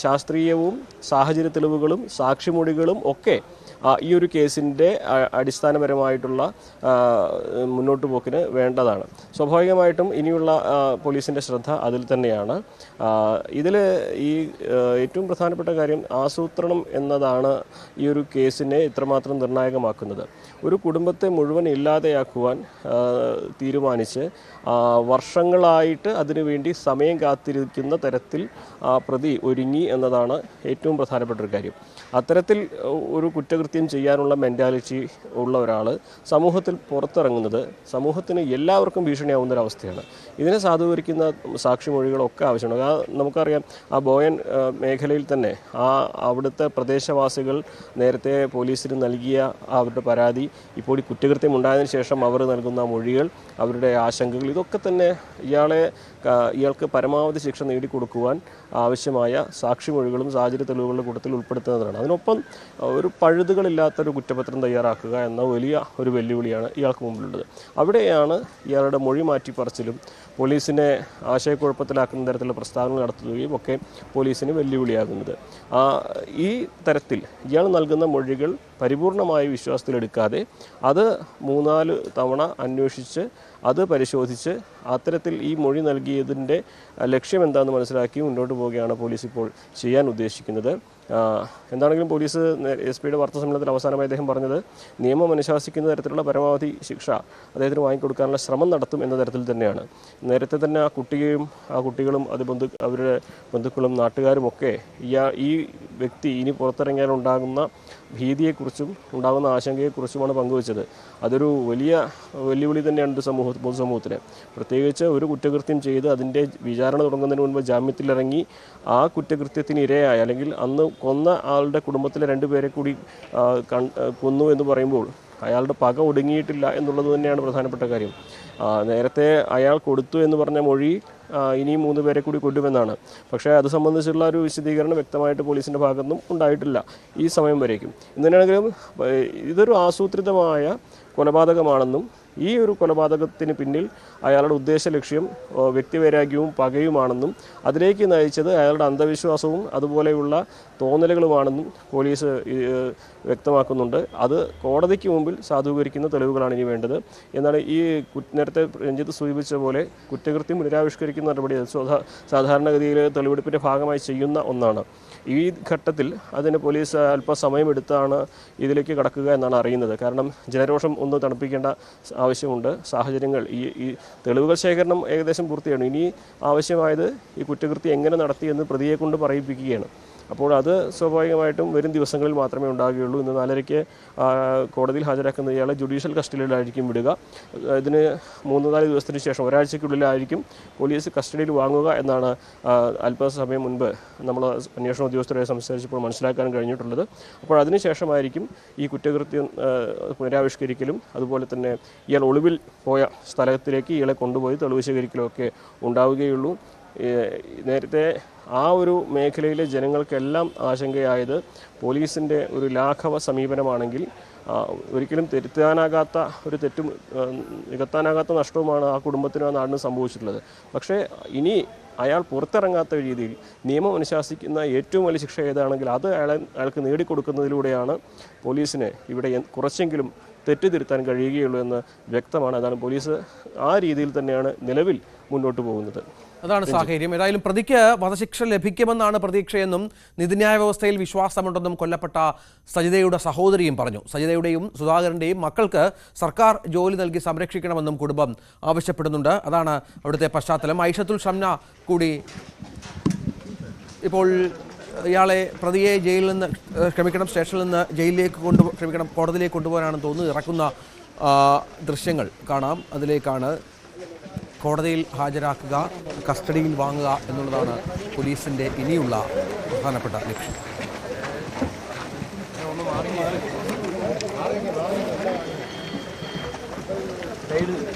ശാസ്ത്രീയവും സാഹചര്യ തെളിവുകളും സാക്ഷിമൊഴികളും ഒക്കെ ഈ ഒരു കേസിൻ്റെ അടിസ്ഥാനപരമായിട്ടുള്ള മുന്നോട്ട് പോക്കിന് വേണ്ടതാണ്. സ്വാഭാവികമായിട്ടും ഇനിയുള്ള പോലീസിൻ്റെ ശ്രദ്ധ അതിൽ തന്നെയാണ്. ഇതിൽ ഏറ്റവും പ്രധാനപ്പെട്ട കാര്യം ആസൂത്രണം എന്നതാണ് ഈ ഒരു കേസിനെ ഇത്രമാത്രം നിർണായകമാക്കുന്നത്. ഒരു കുടുംബത്തെ മുഴുവൻ ഇല്ലാതെയാക്കുവാൻ തീരുമാനിച്ച് വർഷങ്ങളായിട്ട് അതിനുവേണ്ടി സമയം കാത്തിരിക്കുന്ന തരത്തിൽ പ്രതി ഒരുങ്ങി എന്നതാണ് ഏറ്റവും പ്രധാനപ്പെട്ട ഒരു കാര്യം. അത്തരത്തിൽ ഒരു കുറ്റകൃത്യം ചെയ്യാനുള്ള മെൻറ്റാലിറ്റി ഉള്ള ഒരാൾ സമൂഹത്തിൽ പുറത്തിറങ്ങുന്നത് സമൂഹത്തിന് എല്ലാവർക്കും ഭീഷണിയാവുന്നൊരവസ്ഥയാണ്. ഇതിനെ സാധൂകരിക്കുന്ന സാക്ഷിമൊഴികളൊക്കെ ആവശ്യമാണ്. നമുക്കറിയാം, ആ ബോയൻ മേഖലയിൽ തന്നെ അവിടുത്തെ പ്രദേശവാസികൾ നേരത്തെ പോലീസിന് നൽകിയ അവരുടെ പരാതി, ഇപ്പോൾ ഈ കുറ്റകൃത്യം ഉണ്ടായതിനു ശേഷം അവർ നൽകുന്ന മൊഴികൾ, അവരുടെ ആശങ്കകൾ, ഇതൊക്കെ തന്നെ ഇയാൾക്ക് പരമാവധി ശിക്ഷ നേടിക്കൊടുക്കുവാൻ ആവശ്യമായ സാക്ഷിമൊഴികളും സാഹചര്യ തെളിവുകളുടെ കൂട്ടത്തിൽ ഉൾപ്പെടുത്തുന്നതാണ്. അതിനൊപ്പം ഒരു പഴുതുകളില്ലാത്തൊരു കുറ്റപത്രം തയ്യാറാക്കുക എന്ന വലിയ ഒരു വെല്ലുവിളിയാണ് ഇയാൾക്ക് മുമ്പിലുള്ളത്. അവിടെയാണ് ഇയാളുടെ മൊഴി മാറ്റിപ്പറച്ചിലും പോലീസിനെ ആശയക്കുഴപ്പത്തിലാക്കുന്ന തരത്തിലുള്ള പ്രസ്താവനകൾ നടത്തുകയും ഒക്കെ പോലീസിന് വെല്ലുവിളിയാകുന്നത്. ഈ തരത്തിൽ ഇയാൾ നൽകുന്ന മൊഴികൾ പരിപൂർണമായി വിശ്വാസത്തിലെടുക്കാതെ അത് 3-4 തവണ അന്വേഷിച്ച് അത് പരിശോധിച്ച് അത്തരത്തിൽ ഈ മൊഴി നൽകിയതിൻ്റെ ലക്ഷ്യം എന്താണെന്ന് മനസ്സിലാക്കി മുന്നോട്ട് പോവുകയാണ് പോലീസ് ഇപ്പോൾ ചെയ്യാൻ ഉദ്ദേശിക്കുന്നത്. എന്താണെങ്കിലും പോലീസ് SP-യുടെ വാർത്താ സമ്മേളനത്തിൽ അവസാനമായി അദ്ദേഹം പറഞ്ഞത് നിയമം അനുശാസിക്കുന്ന തരത്തിലുള്ള പരമാവധി ശിക്ഷ അദ്ദേഹത്തിന് വാങ്ങിക്കൊടുക്കാനുള്ള ശ്രമം നടത്തും എന്ന തരത്തിൽ തന്നെയാണ്. നേരത്തെ തന്നെ ആ കുട്ടികളും അവരുടെ ബന്ധുക്കളും നാട്ടുകാരുമൊക്കെ ഈ വ്യക്തി ഇനി പുറത്തിറങ്ങിയാൽ ഉണ്ടാകുന്ന ഭീതിയെക്കുറിച്ചും ഉണ്ടാകുന്ന ആശങ്കയെക്കുറിച്ചുമാണ് പങ്കുവച്ചത്. അതൊരു വലിയ വെല്ലുവിളി തന്നെയാണ് പൊതുസമൂഹത്തിന്. പ്രത്യേകിച്ച് ഒരു കുറ്റകൃത്യം ചെയ്ത് അതിൻ്റെ വിചാരണ തുടങ്ങുന്നതിന് മുൻപ് ജാമ്യത്തിലിറങ്ങി ആ കുറ്റകൃത്യത്തിന് ഇരയായ അല്ലെങ്കിൽ അന്ന് കൊന്ന ആളുടെ കുടുംബത്തിലെ 2 പേരെ കൂടി കൊന്നു എന്ന് പറയുമ്പോൾ അയാളുടെ പക ഒടുങ്ങിയിട്ടില്ല എന്നുള്ളത് തന്നെയാണ് പ്രധാനപ്പെട്ട കാര്യം. നേരത്തെ അയാൾ കൊടുത്തു എന്ന് പറഞ്ഞ മൊഴി ഇനിയും 3 പേരെ കൂടി കൊല്ലുമെന്നാണ്. പക്ഷേ അത് സംബന്ധിച്ചുള്ള ഒരു വിശദീകരണം വ്യക്തമായിട്ട് പോലീസിൻ്റെ ഭാഗത്തുനിന്നും ഉണ്ടായിട്ടില്ല ഈ സമയം വരേക്കും. എന്തിനാണെങ്കിലും ഇതൊരു ആസൂത്രിതമായ കൊലപാതകമാണെന്നും ഈ ഒരു കൊലപാതകത്തിന് പിന്നിൽ അയാളുടെ ഉദ്ദേശ ലക്ഷ്യം വ്യക്തിവൈരാഗ്യവും പകയുമാണെന്നും അതിലേക്ക് നയിച്ചത് അയാളുടെ അന്ധവിശ്വാസവും അതുപോലെയുള്ള തോന്നലുകളുമാണെന്നും പോലീസ് വ്യക്തമാക്കുന്നുണ്ട്. അത് കോടതിക്ക് മുമ്പിൽ സാധൂകരിക്കുന്ന തെളിവുകളാണ് ഇനി വേണ്ടത്. എന്നാൽ ഈ നേരത്തെ രഞ്ജിത്ത് സൂചിപ്പിച്ച പോലെ കുറ്റകൃത്യം പുനരാവിഷ്കരിക്കുന്ന നടപടി സാധാരണഗതിയിൽ തെളിവെടുപ്പിൻ്റെ ഭാഗമായി ചെയ്യുന്ന ഒന്നാണ്. ഈ ഘട്ടത്തിൽ അതിന് പോലീസ് അല്പസമയമെടുത്താണ് ഇതിലേക്ക് കടക്കുക എന്നാണ് അറിയുന്നത്. കാരണം ജനരോഷം ഒന്ന് തണുപ്പിക്കേണ്ട ആവശ്യമുണ്ട്. സാഹചര്യങ്ങൾ ഈ തെളിവുകൾ ശേഖരണം ഏകദേശം പൂർത്തിയാണ്. ഇനി ആവശ്യമായത് ഈ കുറ്റകൃത്യം എങ്ങനെ നടത്തിയെന്ന് പ്രതിയെ കൊണ്ട് പറയിപ്പിക്കുകയാണ്. അപ്പോൾ അത് സ്വാഭാവികമായിട്ടും വരും ദിവസങ്ങളിൽ മാത്രമേ ഉണ്ടാകുകയുള്ളൂ. ഇന്ന് 4:30 കോടതിയിൽ ഹാജരാക്കുന്ന ഇയാളെ ജുഡീഷ്യൽ കസ്റ്റഡിയിലായിരിക്കും വിടുക. ഇതിന് 3-4 ദിവസത്തിന് ശേഷം ഒരാഴ്ചയ്ക്കുള്ളിലായിരിക്കും പോലീസ് കസ്റ്റഡിയിൽ വാങ്ങുക എന്നാണ് അല്പസമയം മുൻപ് നമ്മൾ അന്വേഷണ ഉദ്യോഗസ്ഥരെ സംസാരിച്ചപ്പോൾ മനസ്സിലാക്കാൻ കഴിഞ്ഞിട്ടുള്ളത്. അപ്പോൾ അതിനുശേഷമായിരിക്കും ഈ കുറ്റകൃത്യം പുനരാവിഷ്കരിക്കലും അതുപോലെ തന്നെ ഇയാൾ ഒളിവിൽ പോയ സ്ഥലത്തിലേക്ക് ഇയാളെ കൊണ്ടുപോയി തെളിവ് ശേഖരിക്കലും ഒക്കെ ഉണ്ടാവുകയുള്ളൂ. നേരത്തെ ആ ഒരു മേഖലയിലെ ജനങ്ങൾക്കെല്ലാം ആശങ്കയായത് പോലീസിൻ്റെ ഒരു ലാഘവ സമീപനമാണെങ്കിൽ ഒരിക്കലും തിരുത്താനാകാത്ത ഒരു തെറ്റും നികത്താനാകാത്ത നഷ്ടവുമാണ് ആ കുടുംബത്തിനും ആ നാടിനും സംഭവിച്ചിട്ടുള്ളത്. പക്ഷേ ഇനി അയാൾ പുറത്തിറങ്ങാത്ത രീതിയിൽ നിയമം അനുശാസിക്കുന്ന ഏറ്റവും വലിയ ശിക്ഷ ഏതാണെങ്കിൽ അത് അയാൾക്ക് നേടിക്കൊടുക്കുന്നതിലൂടെയാണ് പോലീസിന് ഇവിടെ കുറച്ചെങ്കിലും തെറ്റ് തിരുത്താൻ കഴിയുകയുള്ളൂ എന്ന് വ്യക്തമാണ്. അതാണ് പോലീസ് ആ രീതിയിൽ തന്നെയാണ് നിലവിൽ മുന്നോട്ട് പോകുന്നത്. അതാണ് സാഹചര്യം. ഏതായാലും പ്രതിക്ക് വധശിക്ഷ ലഭിക്കുമെന്നാണ് പ്രതീക്ഷയെന്നും നീതിന്യായ വ്യവസ്ഥയിൽ വിശ്വാസമുണ്ടെന്നും കൊല്ലപ്പെട്ട സജിതയുടെ സഹോദരിയും പറഞ്ഞു. സജിതയുടെയും സുധാകരന്റെയും മക്കൾക്ക് സർക്കാർ ജോലി നൽകി സംരക്ഷിക്കണമെന്നും കുടുംബം ആവശ്യപ്പെടുന്നുണ്ട്. അതാണ് അവിടുത്തെ പശ്ചാത്തലം. ഐഷത്തുൽ ഷംന കൂടി ഇപ്പോൾ ഇയാളെ പ്രതിയെ ജയിലിൽ നിന്ന് സ്റ്റേഷനിൽ നിന്ന് ജയിലിലേക്ക് കോടതിയിലേക്ക് കൊണ്ടുപോകാനാണെന്ന് തോന്നുന്നു. ഇറക്കുന്ന ദൃശ്യങ്ങൾ കാണാം. അതിലേക്കാണ് കോടതിയിൽ ഹാജരാക്കുക, കസ്റ്റഡിയിൽ വാങ്ങുക എന്നുള്ളതാണ് പോലീസിൻ്റെ ഇനിയുള്ള പ്രധാനപ്പെട്ട ലക്ഷ്യം.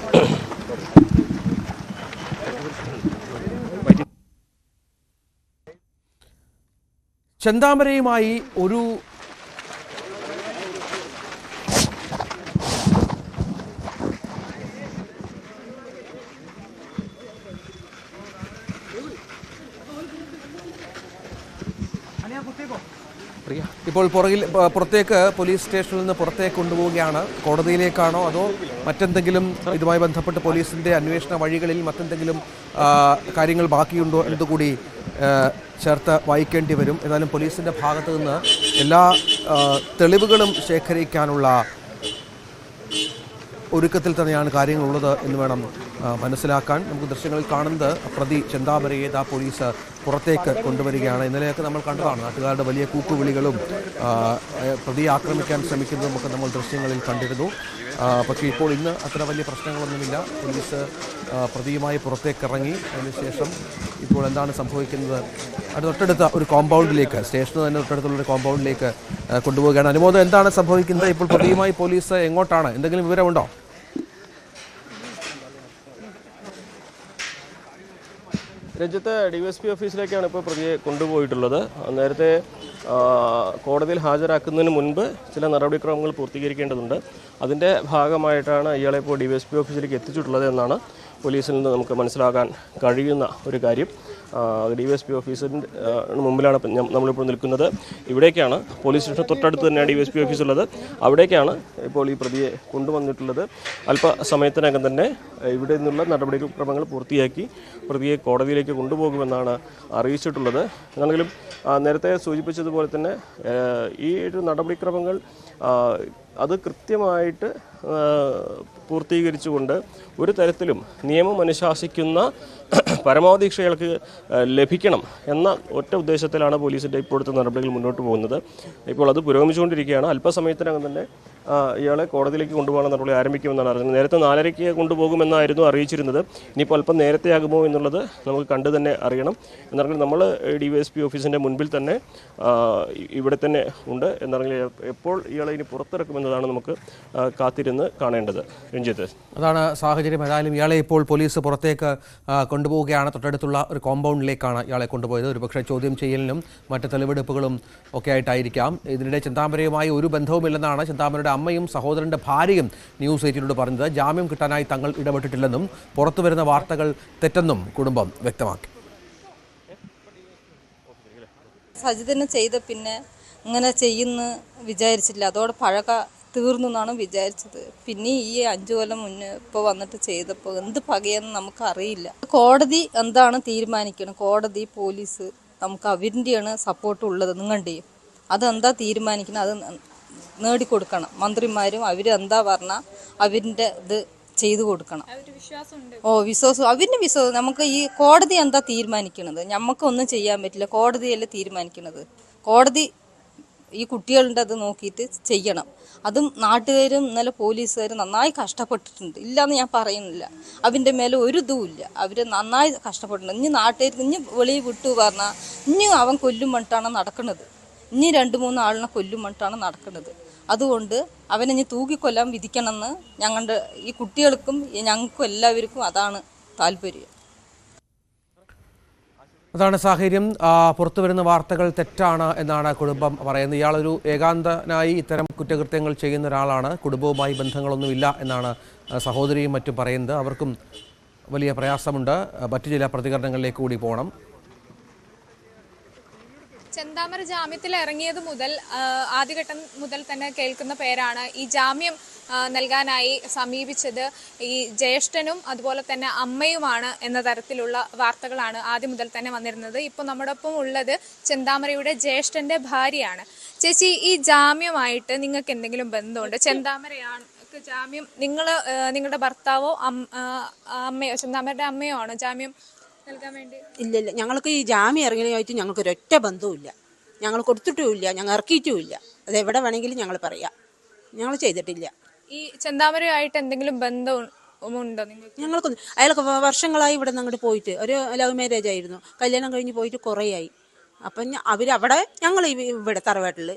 ചെന്താമരയുമായി ഒരു ഇപ്പോൾ പുറത്തേക്ക് പോലീസ് സ്റ്റേഷനിൽ നിന്ന് പുറത്തേക്ക് കൊണ്ടുപോവുകയാണ്. കോടതിയിലേക്കാണോ അതോ മറ്റെന്തെങ്കിലും ഇതുമായി ബന്ധപ്പെട്ട് പോലീസിൻ്റെ അന്വേഷണ വഴികളിൽ മറ്റെന്തെങ്കിലും കാര്യങ്ങൾ ബാക്കിയുണ്ടോ എന്നതുകൂടി ചേർത്ത് വായിക്കേണ്ടി വരും. ഏതായാലും പോലീസിൻ്റെ ഭാഗത്തു നിന്ന് എല്ലാ തെളിവുകളും ശേഖരിക്കാനുള്ള ഒരുക്കത്തിൽ തന്നെയാണ് കാര്യങ്ങളുള്ളത് എന്ന് വേണം മനസ്സിലാക്കാൻ. നമുക്ക് ദൃശ്യങ്ങളിൽ കാണുന്നത് പ്രതി ചെന്താമരയെ പോലീസ് പുറത്തേക്ക് കൊണ്ടുവരികയാണ്. ഇന്നലെയൊക്കെ നമ്മൾ കണ്ടതാണ്. നാട്ടുകാരുടെ വലിയ കൂക്കുവിളികളും പ്രതിയെ ആക്രമിക്കാൻ ശ്രമിക്കുന്നതുമൊക്കെ നമ്മൾ ദൃശ്യങ്ങളിൽ കണ്ടിരുന്നു. പക്ഷേ ഇപ്പോൾ ഇന്ന് അത്ര വലിയ പ്രശ്നങ്ങളൊന്നുമില്ല. പോലീസ് പ്രതിയുമായി പുറത്തേക്ക് ഇറങ്ങി. അതിനുശേഷം ഇപ്പോൾ എന്താണ് സംഭവിക്കുന്നത്, തൊട്ടടുത്ത ഒരു കോമ്പൗണ്ടിലേക്ക്, സ്റ്റേഷന് തന്നെ തൊട്ടടുത്തുള്ളൊരു കോമ്പൗണ്ടിലേക്ക് കൊണ്ടുപോവുകയാണ്. അനുമോദം, എന്താണ് സംഭവിക്കുന്നത്? ഇപ്പോൾ പ്രതിയുമായി പോലീസ് എങ്ങോട്ടാണ്? എന്തെങ്കിലും വിവരമുണ്ടോ? രഞ്ജിത്ത്, DYSP ഓഫീസിലേക്കാണ് ഇപ്പോൾ പ്രതിയെ കൊണ്ടുപോയിട്ടുള്ളത്. നേരത്തെ കോടതിയിൽ ഹാജരാക്കുന്നതിന് മുൻപ് ചില നടപടിക്രമങ്ങൾ പൂർത്തീകരിക്കേണ്ടതുണ്ട്. അതിൻ്റെ ഭാഗമായിട്ടാണ് ഇയാളെ ഇപ്പോൾ DYSP ഓഫീസിലേക്ക് എത്തിച്ചിട്ടുള്ളത് എന്നാണ് പോലീസിൽ നിന്ന് നമുക്ക് മനസ്സിലാക്കാൻ കഴിയുന്ന ഒരു കാര്യം. DYSP ഓഫീസിൻ്റെ മുമ്പിലാണ് നമ്മളിപ്പോൾ നിൽക്കുന്നത്. ഇവിടേക്കാണ്, പോലീസ് സ്റ്റേഷൻ തൊട്ടടുത്ത് തന്നെയാണ് DYSP ഓഫീസ് ഉള്ളത്. അവിടേക്കാണ് ഇപ്പോൾ ഈ പ്രതിയെ കൊണ്ടുവന്നിട്ടുള്ളത്. അല്പസമയത്തിനകം തന്നെ ഇവിടെ നിന്നുള്ള നടപടിക്രമങ്ങൾ പൂർത്തിയാക്കി പ്രതിയെ കോടതിയിലേക്ക് കൊണ്ടുപോകുമെന്നാണ് അറിയിച്ചിട്ടുള്ളത്. എന്നാണെങ്കിലും നേരത്തെ സൂചിപ്പിച്ചതുപോലെ തന്നെ ഈ ഒരു നടപടിക്രമങ്ങൾ അത് കൃത്യമായിട്ട് പൂർത്തീകരിച്ചുകൊണ്ട് ഒരു തരത്തിലും നിയമം അനുശാസിക്കുന്ന പരമാവധി ശിക്ഷകൾക്ക് ലഭിക്കണം എന്ന ഒറ്റ ഉദ്ദേശത്തിലാണ് പോലീസിൻ്റെ ഇപ്പോഴത്തെ നടപടികൾ മുന്നോട്ട് പോകുന്നത്. ഇപ്പോൾ അത് പുരോഗമിച്ചുകൊണ്ടിരിക്കുകയാണ്. അല്പസമയത്തിനകം തന്നെ ഇയാളെ കോടതിയിലേക്ക് കൊണ്ടുപോകാൻ നടപടി ആരംഭിക്കുമെന്നാണ് അറിയുന്നത്. നേരത്തെ 4:30 കൊണ്ടുപോകുമെന്നായിരുന്നു അറിയിച്ചിരുന്നത്. ഇനിയിപ്പോൾ അല്പം നേരത്തെ ആകുമോ എന്നുള്ളത് നമുക്ക് കണ്ടു തന്നെ അറിയണം. എന്നറിയാൻ നമ്മൾ DYSP ഓഫീസിൻ്റെ മുൻപിൽ തന്നെ ഇവിടെ തന്നെ ഉണ്ട്. എന്നറിയാൻ എപ്പോൾ ഇയാളെ ഇനി പുറത്തിറക്കുമെന്നതാണ് നമുക്ക് കാത്തിരുന്ന് കാണേണ്ടത്. രഞ്ജിത്ത്, അതാണ് സാഹചര്യം. ഏതായാലും ഇയാളെ ഇപ്പോൾ പോലീസ് പുറത്തേക്ക് കൊണ്ടുപോവുകയാണ്. തൊട്ടടുത്തുള്ള ഒരു കോമ്പൗണ്ടിലേക്കാണ് ഇയാളെ കൊണ്ടുപോയത്. ഒരുപക്ഷെ ചോദ്യം ചെയ്യലിനും മറ്റ് തെളിവെടുപ്പുകളും ഒക്കെ ആയിട്ടായിരിക്കാം. ഇതിനിടെ ചെന്താമരയുമായി ഒരു ബന്ധവുമില്ലെന്നാണ് ചെന്താമരയുടെ അമ്മയും സഹോദരൻ്റെ ഭാര്യയും ന്യൂസ് 18 പറഞ്ഞത്. ജാമ്യം കിട്ടാനായി തങ്ങൾ ഇടപെട്ടിട്ടില്ലെന്നും പുറത്തുവരുന്ന വാർത്തകൾ തെറ്റെന്നും കുടുംബം വ്യക്തമാക്കി. സജിതനെ ചെയ്ത പിന്നെ ഇങ്ങനെ ചെയ്യുന്നു വിചാരിച്ചില്ല. അതോടെ പഴക തീർന്നു എന്നാണ് വിചാരിച്ചത്. പിന്നെ ഈ 5 കൊല്ലം മുന്നേ ഇപ്പോൾ വന്നിട്ട് ചെയ്തപ്പോൾ എന്ത് പകയെന്ന് നമുക്കറിയില്ല. കോടതി എന്താണ് തീരുമാനിക്കണം, കോടതി പോലീസ് നമുക്ക് അവരിൻ്റെയാണ് സപ്പോർട്ട് ഉള്ളത്, നിങ്ങളുടെയും. അതെന്താ തീരുമാനിക്കണം അത് നേടിക്കൊടുക്കണം. മന്ത്രിമാരും അവരെന്താ പറഞ്ഞാൽ അവരിൻ്റെ ഇത് ചെയ്തു കൊടുക്കണം. വിശ്വാസം, അവരിൻ്റെ വിശ്വാസം. നമുക്ക് ഈ കോടതി എന്താ തീരുമാനിക്കണത്, നമുക്കൊന്നും ചെയ്യാൻ പറ്റില്ല. കോടതിയല്ലേ തീരുമാനിക്കണത്. കോടതി ഈ കുട്ടികളുടെ അത് നോക്കിയിട്ട് ചെയ്യണം. അതും നാട്ടുകാരും ഇന്നലെ പോലീസുകാരും നന്നായി കഷ്ടപ്പെട്ടിട്ടുണ്ട്, ഇല്ലയെന്ന് ഞാൻ പറയുന്നില്ല. അവൻ്റെ മേലെ ഒരു ഇതുമില്ല. അവർ നന്നായി കഷ്ടപ്പെട്ടിട്ടുണ്ട്. ഇനി നാട്ടുകാർ ഇനി വെളിയിൽ വിട്ടു പറഞ്ഞാൽ ഇനി അവൻ കൊല്ലും മട്ടാണ് നടക്കുന്നത്. ഇനി 2-3 ആളിനെ കൊല്ലും മട്ടാണ് നടക്കുന്നത്. അതുകൊണ്ട് അവനെ ഇനി തൂക്കിക്കൊല്ലാൻ വിധിക്കണമെന്ന് ഞങ്ങളുടെ ഈ കുട്ടികൾക്കും ഞങ്ങൾക്കും എല്ലാവർക്കും അതാണ് താല്പര്യം. അതാണ് സാഹചര്യം. പുറത്തു വരുന്ന വാർത്തകൾ തെറ്റാണ് എന്നാണ് കുടുംബം പറയുന്നത്. ഇയാളൊരു ഏകാന്തനായി ഇത്തരം കുറ്റകൃത്യങ്ങൾ ചെയ്യുന്ന ഒരാളാണ്. കുടുംബവുമായി ബന്ധങ്ങളൊന്നുമില്ല എന്നാണ് സഹോദരിയും മറ്റും പറയുന്നത്. അവർക്കും വലിയ പ്രയാസമുണ്ട്. മറ്റു ചില പ്രതികരണങ്ങളിലേക്ക് കൂടി പോകണം. ചെന്താമര ജാമ്യത്തിൽ ഇറങ്ങിയത് മുതൽ ആദ്യഘട്ടം മുതൽ തന്നെ കേൾക്കുന്ന പേരാണ്. ഈ ജാമ്യം നൽകാനായി സമീപിച്ചത് ഈ ജ്യേഷ്ഠനും അതുപോലെ തന്നെ അമ്മയുമാണ് എന്ന തരത്തിലുള്ള വാർത്തകളാണ് ആദ്യം മുതൽ തന്നെ വന്നിരുന്നത്. ഇപ്പോൾ നമ്മുടെ ഒപ്പം ഉള്ളത് ചെന്താമരയുടെ ജ്യേഷ്ഠന്റെ ഭാര്യയാണ്. ചേച്ചി, ഈ ജാമ്യമായിട്ട് നിങ്ങൾക്ക് എന്തെങ്കിലും ബന്ധമുണ്ട്? ചെന്താമരയാണ് ജാമ്യം, നിങ്ങളുടെ ഭർത്താവോ അമ്മയോ, ചെന്താമരയുടെ അമ്മയോ ആണോ ജാമ്യം നൽകാൻ വേണ്ടി? ഇല്ല, ഞങ്ങൾക്ക് ഈ ജാമ്യം ഇറങ്ങിയതായിട്ട് ഞങ്ങൾക്ക് ഒരൊറ്റ ബന്ധവുമില്ല. ഞങ്ങൾ കൊടുത്തിട്ടുമില്ല, ഞങ്ങൾ ഇറക്കിയിട്ടുമില്ല. അത് എവിടെ വേണമെങ്കിലും ഞങ്ങൾ പറയാം, ഞങ്ങൾ ചെയ്തിട്ടില്ല. ഈ ചെന്താമരയായിട്ട് എന്തെങ്കിലും ബന്ധമുണ്ടോ നിങ്ങൾക്ക്? ഞങ്ങൾക്കൊന്നും, അയാൾക്ക് വർഷങ്ങളായി ഇവിടെ നിന്ന് അങ്ങോട്ട് പോയിട്ട്, ഒരു ലവ് മാരേജ് ആയിരുന്നു, കല്യാണം കഴിഞ്ഞ് പോയിട്ട് കുറേയായി. അപ്പം അവരവിടെ, ഞങ്ങൾ ഇവിടെ തറവാട്ടിൽ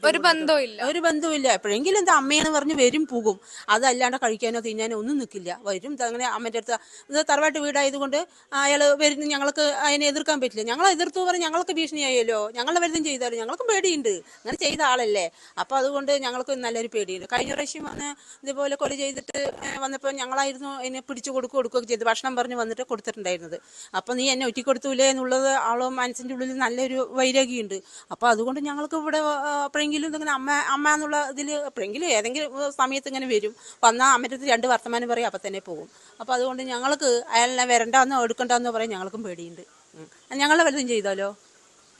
ഒരു ബന്ധവുമില്ല. ഒരു ബന്ധവുമില്ല. എപ്പോഴെങ്കിലും എന്താ അമ്മയെന്ന് പറഞ്ഞ് വരും പോകും. അതല്ലാണ്ട് കഴിക്കാനോ തിന്നാനോ ഒന്നും നിൽക്കില്ല. വരും അങ്ങനെ അമ്മൻ്റെ അടുത്ത്. ഇത് തറവാട്ട് വീടായതുകൊണ്ട് അയാൾ വരുന്ന, ഞങ്ങൾക്ക് അതിനെ എതിർക്കാൻ പറ്റില്ല. ഞങ്ങൾ എതിർത്തു പറഞ്ഞ് ഞങ്ങൾക്ക് ഭീഷണിയായല്ലോ. ഞങ്ങൾ വരുന്നതും ചെയ്താലും ഞങ്ങൾക്കും പേടിയുണ്ട്. അങ്ങനെ ചെയ്ത ആളല്ലേ. അപ്പോൾ അതുകൊണ്ട് ഞങ്ങൾക്ക് നല്ലൊരു പേടിയുണ്ട്. കഴിഞ്ഞ പ്രാവശ്യം വന്ന് ഇതുപോലെ കൊല ചെയ്തിട്ട് വന്നപ്പോൾ ഞങ്ങളായിരുന്നു അതിനെ പിടിച്ചു കൊടുക്കുകയൊക്കെ ചെയ്ത് ഭക്ഷണം പറഞ്ഞ് വന്നിട്ട് കൊടുത്തിട്ടുണ്ടായിരുന്നത്. അപ്പോൾ നീ എന്നെ ഒറ്റിക്കൊടുത്തൂലേ എന്നുള്ളത് ആളോ മനസ്സിൻ്റെ ഉള്ളിൽ നല്ലൊരു വൈരാഗ്യമുണ്ട്. അപ്പോൾ അതുകൊണ്ട് ഞങ്ങൾക്ക് ഇവിടെ എപ്പോഴെങ്കിലും ഇങ്ങനെ അമ്മ എന്നുള്ള ഇതിൽ എപ്പോഴെങ്കിലും ഏതെങ്കിലും സമയത്ത് ഇങ്ങനെ വരും. വന്നാൽ അമ്മയുടെ അടുത്ത് 2 വർത്തമാനം പറയും, അപ്പം തന്നെ പോകും. അപ്പോൾ അതുകൊണ്ട് ഞങ്ങൾക്ക് അയാളെ വരണ്ടെന്നോ എടുക്കണ്ടെന്നോ പറയും. ഞങ്ങൾക്കും പേടിയുണ്ട്. ഞങ്ങളെ വലുതും ചെയ്താലോ?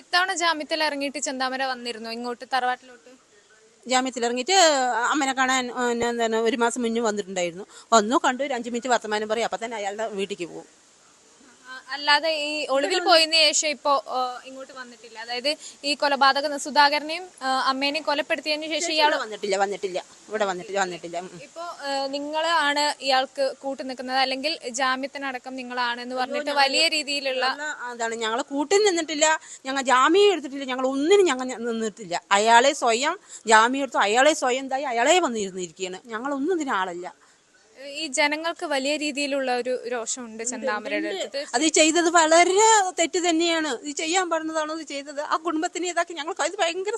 ഇത്തവണ ജാമ്യത്തിൽ ഇറങ്ങിയിട്ട് ചെന്താമര വന്നിരുന്നു ഇങ്ങോട്ട് തറവാട്ടിലോട്ട്? ജാമ്യത്തിൽ ഇറങ്ങിയിട്ട് അമ്മനെ കാണാൻ എന്താണ് 1 മാസം മുന്നേ വന്നിട്ടുണ്ടായിരുന്നു. വന്നു, കണ്ടു, 5 മിനിറ്റ് വർത്തമാനം പറയും, അപ്പം തന്നെ അയാളുടെ വീട്ടിലേക്ക് പോകും. അല്ലാതെ ഈ ഒളിവിൽ പോയതിനു ശേഷം ഇപ്പോ ഇങ്ങോട്ട് വന്നിട്ടില്ല? അതായത് ഈ കൊലപാതക സുധാകരനെയും അമ്മേനെയും കൊലപ്പെടുത്തിയതിനു ശേഷം ഇയാൾ വന്നിട്ടില്ല ഇവിടെ വന്നിട്ടില്ല. ഇപ്പോ നിങ്ങളാണ് ഇയാൾക്ക് കൂട്ടു നിൽക്കുന്നത്, അല്ലെങ്കിൽ ജാമ്യത്തിനടക്കം നിങ്ങളാണെന്ന് പറഞ്ഞിട്ട് വലിയ രീതിയിലുള്ള അതാണ്. ഞങ്ങളെ കൂട്ടി നിന്നിട്ടില്ല, ഞങ്ങൾ ജാമ്യം എടുത്തിട്ടില്ല, ഞങ്ങൾ ഒന്നിനും ഞങ്ങൾ നിന്നിട്ടില്ല. അയാളെ സ്വയം ജാമ്യം എടുത്തു, അയാളെ സ്വയം എന്തായി അയാളെ വന്നിരുന്നിരിക്കുകയാണ്. ഞങ്ങളൊന്നും ഇതിനാളല്ല. ഈ ജനങ്ങൾക്ക് വലിയ രീതിയിലുള്ള ഒരു രോഷമുണ്ട് ചെന്താമരയുടെ അടുത്ത്. അത് ചെയ്തത് വളരെ തെറ്റ് തന്നെയാണ്. ഇത് ചെയ്യാൻ പറഞ്ഞതാണോ ഇത് ചെയ്തത്? ആ കുടുംബത്തിനെ ഇതാക്കി ഞങ്ങൾക്ക് അത് ഭയങ്കര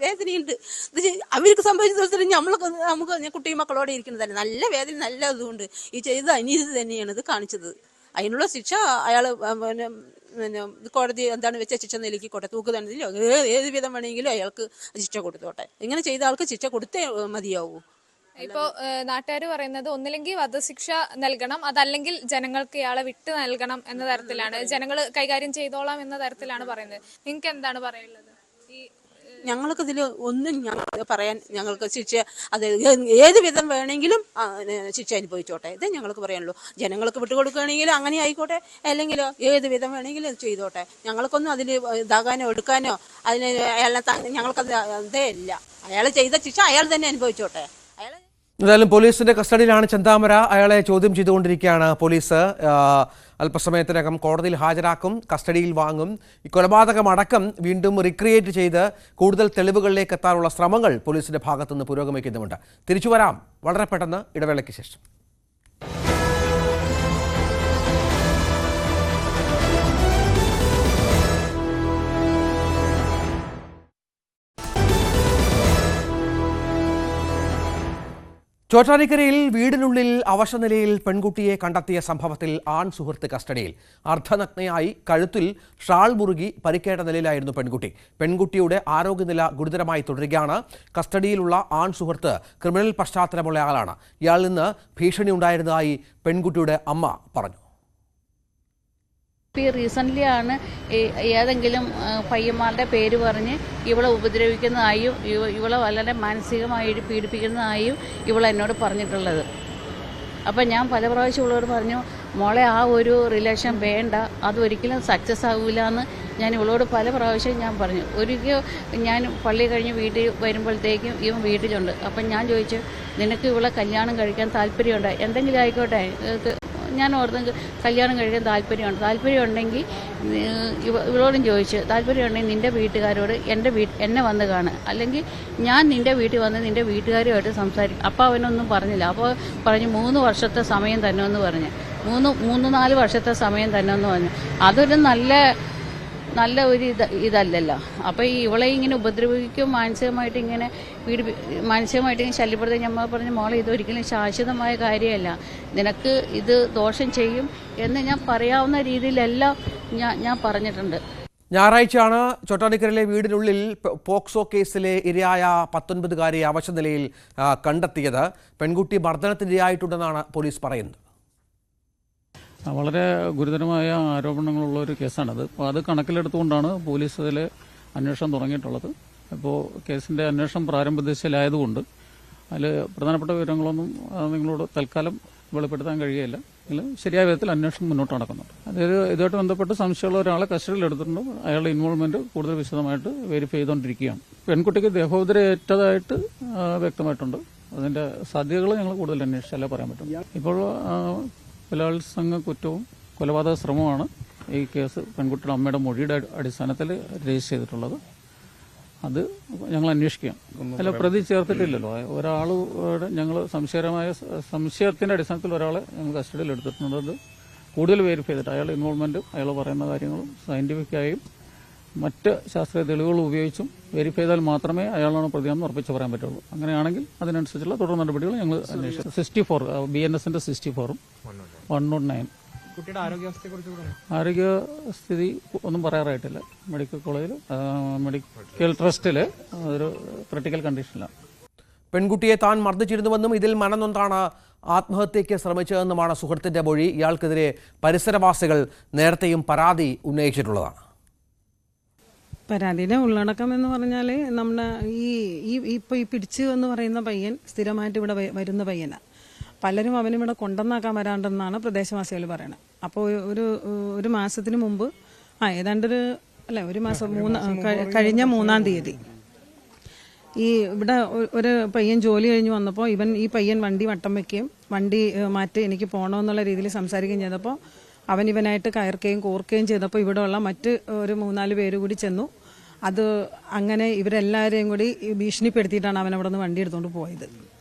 വേദനയുണ്ട്. ഇത് അവർക്ക് സംഭവിച്ചത് നമുക്ക് കുട്ടിയും മക്കളോടെ ഇരിക്കുന്നതല്ല. നല്ല വേദന, നല്ല ഇതുകൊണ്ട് ഈ ചെയ്തത് അനീതി തന്നെയാണ് ഇത് കാണിച്ചത്. അതിനുള്ള ശിക്ഷ അയാൾ പിന്നെ കോടതി എന്താണ് വെച്ച ശിക്ഷ നിലയ്ക്കോട്ടെ, തൂക്കുതണ്ടത്തിലോ ഏത് വിധം വേണമെങ്കിലും അയാൾക്ക് ശിക്ഷ കൊടുത്തോട്ടെ. ഇങ്ങനെ ചെയ്ത ആൾക്ക് ശിക്ഷ കൊടുത്തേ മതിയാവൂ. ഇപ്പോ നാട്ടുകാർ പറയുന്നത് ഒന്നില്ലെങ്കിൽ വധശിക്ഷ നൽകണം, അതല്ലെങ്കിൽ ജനങ്ങൾക്ക് ഇയാളെ വിട്ടു നൽകണം എന്ന തരത്തിലാണ്, ജനങ്ങൾ കൈകാര്യം ചെയ്തോളാം എന്ന തരത്തിലാണ് പറയുന്നത്. നിങ്ങൾക്ക് എന്താണ് പറയുള്ളത്? ഞങ്ങൾക്ക് ഇതിൽ ഒന്നും പറയാൻ, ഞങ്ങൾക്ക് ശിക്ഷ അത് ഏത് വിധം വേണമെങ്കിലും ശിക്ഷ അനുഭവിച്ചോട്ടെ, ഇതേ ഞങ്ങൾക്ക് പറയാനുള്ളൂ. ജനങ്ങൾക്ക് വിട്ടുകൊടുക്കുകയാണെങ്കിലും അങ്ങനെ ആയിക്കോട്ടെ, അല്ലെങ്കിലോ ഏത് വിധം വേണമെങ്കിലും ചെയ്തോട്ടെ. ഞങ്ങൾക്കൊന്നും അതിൽ ഇതാകാനോ എടുക്കാനോ അതിന് അയാളെ ഞങ്ങൾക്കത് ഇതേ ഇല്ല. അയാൾ ചെയ്ത ശിക്ഷ അയാൾ തന്നെ അനുഭവിച്ചോട്ടെ. എന്തായാലും പോലീസിന്റെ കസ്റ്റഡിയിലാണ് ചെന്താമര. അയാളെ ചോദ്യം ചെയ്തുകൊണ്ടിരിക്കുകയാണ് പോലീസ്. അല്പസമയത്തിനകം കോടതിയിൽ ഹാജരാക്കും, കസ്റ്റഡിയിൽ വാങ്ങും. ഈ കൊലപാതകം അടക്കം വീണ്ടും റിക്രിയേറ്റ് ചെയ്ത് കൂടുതൽ തെളിവുകളിലേക്ക് എത്താനുള്ള ശ്രമങ്ങൾ പോലീസിന്റെ ഭാഗത്തുനിന്ന് പുരോഗമിക്കുന്നുമുണ്ട്. തിരിച്ചു വരാം വളരെ പെട്ടെന്ന് ഇടവേളയ്ക്ക് ശേഷം. ചോറ്റാനിക്കരയിൽ വീടിനുള്ളിൽ അവശനിലയിൽ പെൺകുട്ടിയെ കണ്ടെത്തിയ സംഭവത്തിൽ ആൺ സുഹൃത്ത് കസ്റ്റഡിയിൽ. അർദ്ധനഗ്നയായി കഴുത്തിൽ ഷാൾ മുറുകി പരിക്കേറ്റ നിലയിലായിരുന്നു പെൺകുട്ടി. പെൺകുട്ടിയുടെ ആരോഗ്യനില ഗുരുതരമായി തുടരുകയാണ്. കസ്റ്റഡിയിലുള്ള ആൺ സുഹൃത്ത് ക്രിമിനൽ പശ്ചാത്തലമുള്ള ആളാണ്. ഇയാളിൽ നിന്ന് ഭീഷണി ഉണ്ടായിരുന്നതായി പെൺകുട്ടിയുടെ അമ്മ പറഞ്ഞു. റീസെൻ്റ്ലി ആണ് ഏതെങ്കിലും പയ്യന്മാരുടെ പേര് പറഞ്ഞ് ഇവളെ ഉപദ്രവിക്കുന്നതായും ഇവളെ വളരെ മാനസികമായി പീഡിപ്പിക്കുന്നതായും ഇവളെന്നോട് പറഞ്ഞിട്ടുള്ളത്. അപ്പം ഞാൻ പല പ്രാവശ്യം ഇവളോട് പറഞ്ഞു, മോളെ ആ ഒരു റിലേഷൻ വേണ്ട, അതൊരിക്കലും സക്സസ് ആവില്ല എന്ന് ഞാൻ ഇവളോട് പല പ്രാവശ്യം ഞാൻ പറഞ്ഞു. ഒരിക്കൽ ഞാൻ പള്ളി കഴിഞ്ഞ് വീട്ടിൽ വരുമ്പോഴത്തേക്കും ഇവൻ വീട്ടിലുണ്ട്. അപ്പം ഞാൻ ചോദിച്ചു, നിനക്ക് ഇവളെ കല്യാണം കഴിക്കാൻ താല്പര്യമുണ്ടോ? എന്തെങ്കിലും ആയിക്കോട്ടെ, ഞാൻ ഓർത്ത് കല്യാണം കഴിക്കാൻ താല്പര്യമുണ്ടെങ്കിൽ ഇവളോടും ചോദിച്ചു, താല്പര്യമുണ്ടെങ്കിൽ നിൻ്റെ വീട്ടുകാരോട് എന്നെ വന്ന് കാണുക, അല്ലെങ്കിൽ ഞാൻ നിൻ്റെ വീട്ടിൽ വന്ന് നിൻ്റെ വീട്ടുകാരുമായിട്ട് സംസാരിക്കും. അപ്പോൾ അവനൊന്നും പറഞ്ഞില്ല. അപ്പോൾ പറഞ്ഞു 3 വർഷത്തെ സമയം തന്നെയെന്ന് പറഞ്ഞു. മൂന്ന് 4 വർഷത്തെ സമയം തന്നെ എന്ന് പറഞ്ഞു. അതൊരു നല്ല ഒരു ഇതല്ലല്ലോ. അപ്പോൾ ഇവളെ ഇങ്ങനെ ഉപദ്രവിക്കും, മാനസികമായിട്ട് ഇങ്ങനെ ശല്യപ്പെടുത്തി. ഞമ്മ പറഞ്ഞു, മോളെ ഇതൊരിക്കലും ശാശ്വതമായ കാര്യമല്ല, നിനക്ക് ഇത് ദോഷം ചെയ്യും എന്ന് ഞാൻ പറയാവുന്ന രീതിയിലെല്ലാം ഞാൻ പറഞ്ഞിട്ടുണ്ട്. ഞായറാഴ്ചയാണ് ചോറ്റാനിക്കരയിലെ വീടിനുള്ളിൽ പോക്സോ കേസിലെ ഇരയായ 19-കാരിയെ അവശനിലയിൽ കണ്ടെത്തിയത്. പെൺകുട്ടി മർദ്ദനത്തിനിരയായിട്ടുണ്ടെന്നാണ് പോലീസ് പറയുന്നത്. വളരെ ഗുരുതരമായ ആരോപണങ്ങളുള്ള ഒരു കേസാണത്. അപ്പോൾ അത് കണക്കിലെടുത്തുകൊണ്ടാണ് പോലീസ് അതിൽ അന്വേഷണം തുടങ്ങിയിട്ടുള്ളത്. ഇപ്പോൾ കേസിൻ്റെ അന്വേഷണം പ്രാരംഭദശയിലായതുകൊണ്ട് അതിൽ പ്രധാനപ്പെട്ട വിവരങ്ങളൊന്നും നിങ്ങളോട് തൽക്കാലം വെളിപ്പെടുത്താൻ കഴിയുകയില്ല. എങ്കിലും ശരിയായ വിധത്തിൽ അന്വേഷണം മുന്നോട്ട് നടക്കുന്നുണ്ട്. അതായത് ഇതുമായിട്ട് ബന്ധപ്പെട്ട് സംശയമുള്ള ഒരാളെ കസ്റ്റഡിയിൽ എടുത്തിട്ടുണ്ട്. അയാളുടെ ഇൻവോൾവ്മെന്റ് കൂടുതൽ വിശദമായിട്ട് വെരിഫൈ ചെയ്തുകൊണ്ടിരിക്കുകയാണ്. പെൺകുട്ടിക്ക് ദേഹോദരം ഏറ്റതായിട്ട് വ്യക്തമായിട്ടുണ്ട്. അതിന്റെ സാധ്യതകൾ ഞങ്ങൾ കൂടുതൽ അന്വേഷിച്ചാലേ പറയാൻ പറ്റും. ഇപ്പോൾ ബലാത്സംഗ കുറ്റവും കൊലപാതക ശ്രമവുമാണ് ഈ കേസ് പെൺകുട്ടിയുടെ അമ്മയുടെ മൊഴിയുടെ അടിസ്ഥാനത്തിൽ രജിസ്റ്റർ ചെയ്തിട്ടുള്ളത്. അത് ഞങ്ങൾ അന്വേഷിക്കാം. അല്ല, പ്രതി ചേർത്തിട്ടില്ലല്ലോ. ഒരാളുടെ ഞങ്ങൾ സംശയത്തിന്റെ അടിസ്ഥാനത്തിൽ ഒരാളെ ഞങ്ങൾ കസ്റ്റഡിയിൽ എടുത്തിട്ടുണ്ട്. അത് കൂടുതൽ വെരിഫൈ ചെയ്തിട്ട് അയാളുടെ ഇൻവോൾവ്മെന്റും അയാൾ പറയുന്ന കാര്യങ്ങളും സയന്റിഫിക്കായും മറ്റ് ശാസ്ത്രീയ തെളിവുകൾ ഉപയോഗിച്ചും വെരിഫൈ ചെയ്താൽ മാത്രമേ അയാളാണ് പ്രതിയാണെന്ന് ഉറപ്പിച്ച് പറയാൻ പറ്റുള്ളൂ. അങ്ങനെയാണെങ്കിൽ അതിനനുസരിച്ചുള്ള തുടർ നടപടികൾ ഞങ്ങൾ അന്വേഷിച്ചു. 64 BNSന്റെ 64ഉം 109. കുട്ടിയുടെ ആരോഗ്യസ്ഥിതി ഒന്നും പറയാറായിട്ടില്ല. മെഡിക്കൽ കോളേജിൽ മെഡിക്കൽ ട്രസ്റ്റിൽ ഒരു ക്രിട്ടിക്കൽ കണ്ടീഷനിലാണ്. പെൺകുട്ടിയെ താൻ മർദ്ദിച്ചിരുന്നുവെന്നും ഇതിൽ മനംനൊന്താണ് ആത്മഹത്യയ്ക്ക് ശ്രമിച്ചതെന്നുമാണ് സുഹൃത്തിന്റെ മൊഴി. ഇയാൾക്കെതിരെ പരിസരവാസികൾ നേരത്തെയും പരാതി ഉന്നയിച്ചിട്ടുള്ളതാണ്. പരാതിയുടെ ഉള്ളടക്കം എന്ന് പറഞ്ഞാൽ നമ്മുടെ ഈ പിടിച്ചു എന്ന് പറയുന്ന പയ്യൻ സ്ഥിരമായിട്ട് ഇവിടെ വരുന്ന പയ്യനാണ്. പലരും അവനിവിടെ കൊണ്ടുവന്നാക്കാൻ വരാണ്ടെന്നാണ് പ്രദേശവാസികൾ പറയുന്നത്. അപ്പോൾ ഒരു മാസത്തിന് മുമ്പ് ഒരു മാസം കഴിഞ്ഞ 3-ാം തീയതി ഇവിടെ ഒരു പയ്യൻ ജോലി കഴിഞ്ഞ് വന്നപ്പോൾ ഈ പയ്യൻ വണ്ടി വട്ടം വയ്ക്കുകയും വണ്ടി മാറ്റി എനിക്ക് പോകണമെന്നുള്ള രീതിയിൽ സംസാരിക്കുകയും ചെയ്തപ്പോൾ ഇവനായിട്ട് കയർക്കുകയും കോർക്കുകയും ചെയ്തപ്പോൾ ഇവിടെയുള്ള മറ്റ് ഒരു 3-4 പേര് കൂടി ചെന്നു. അത് അങ്ങനെ ഇവരെല്ലാവരെയും കൂടി ഭീഷണിപ്പെടുത്തിയിട്ടാണ് അവൻ അവിടെ നിന്ന് വണ്ടി എടുത്തുകൊണ്ട് പോയത്.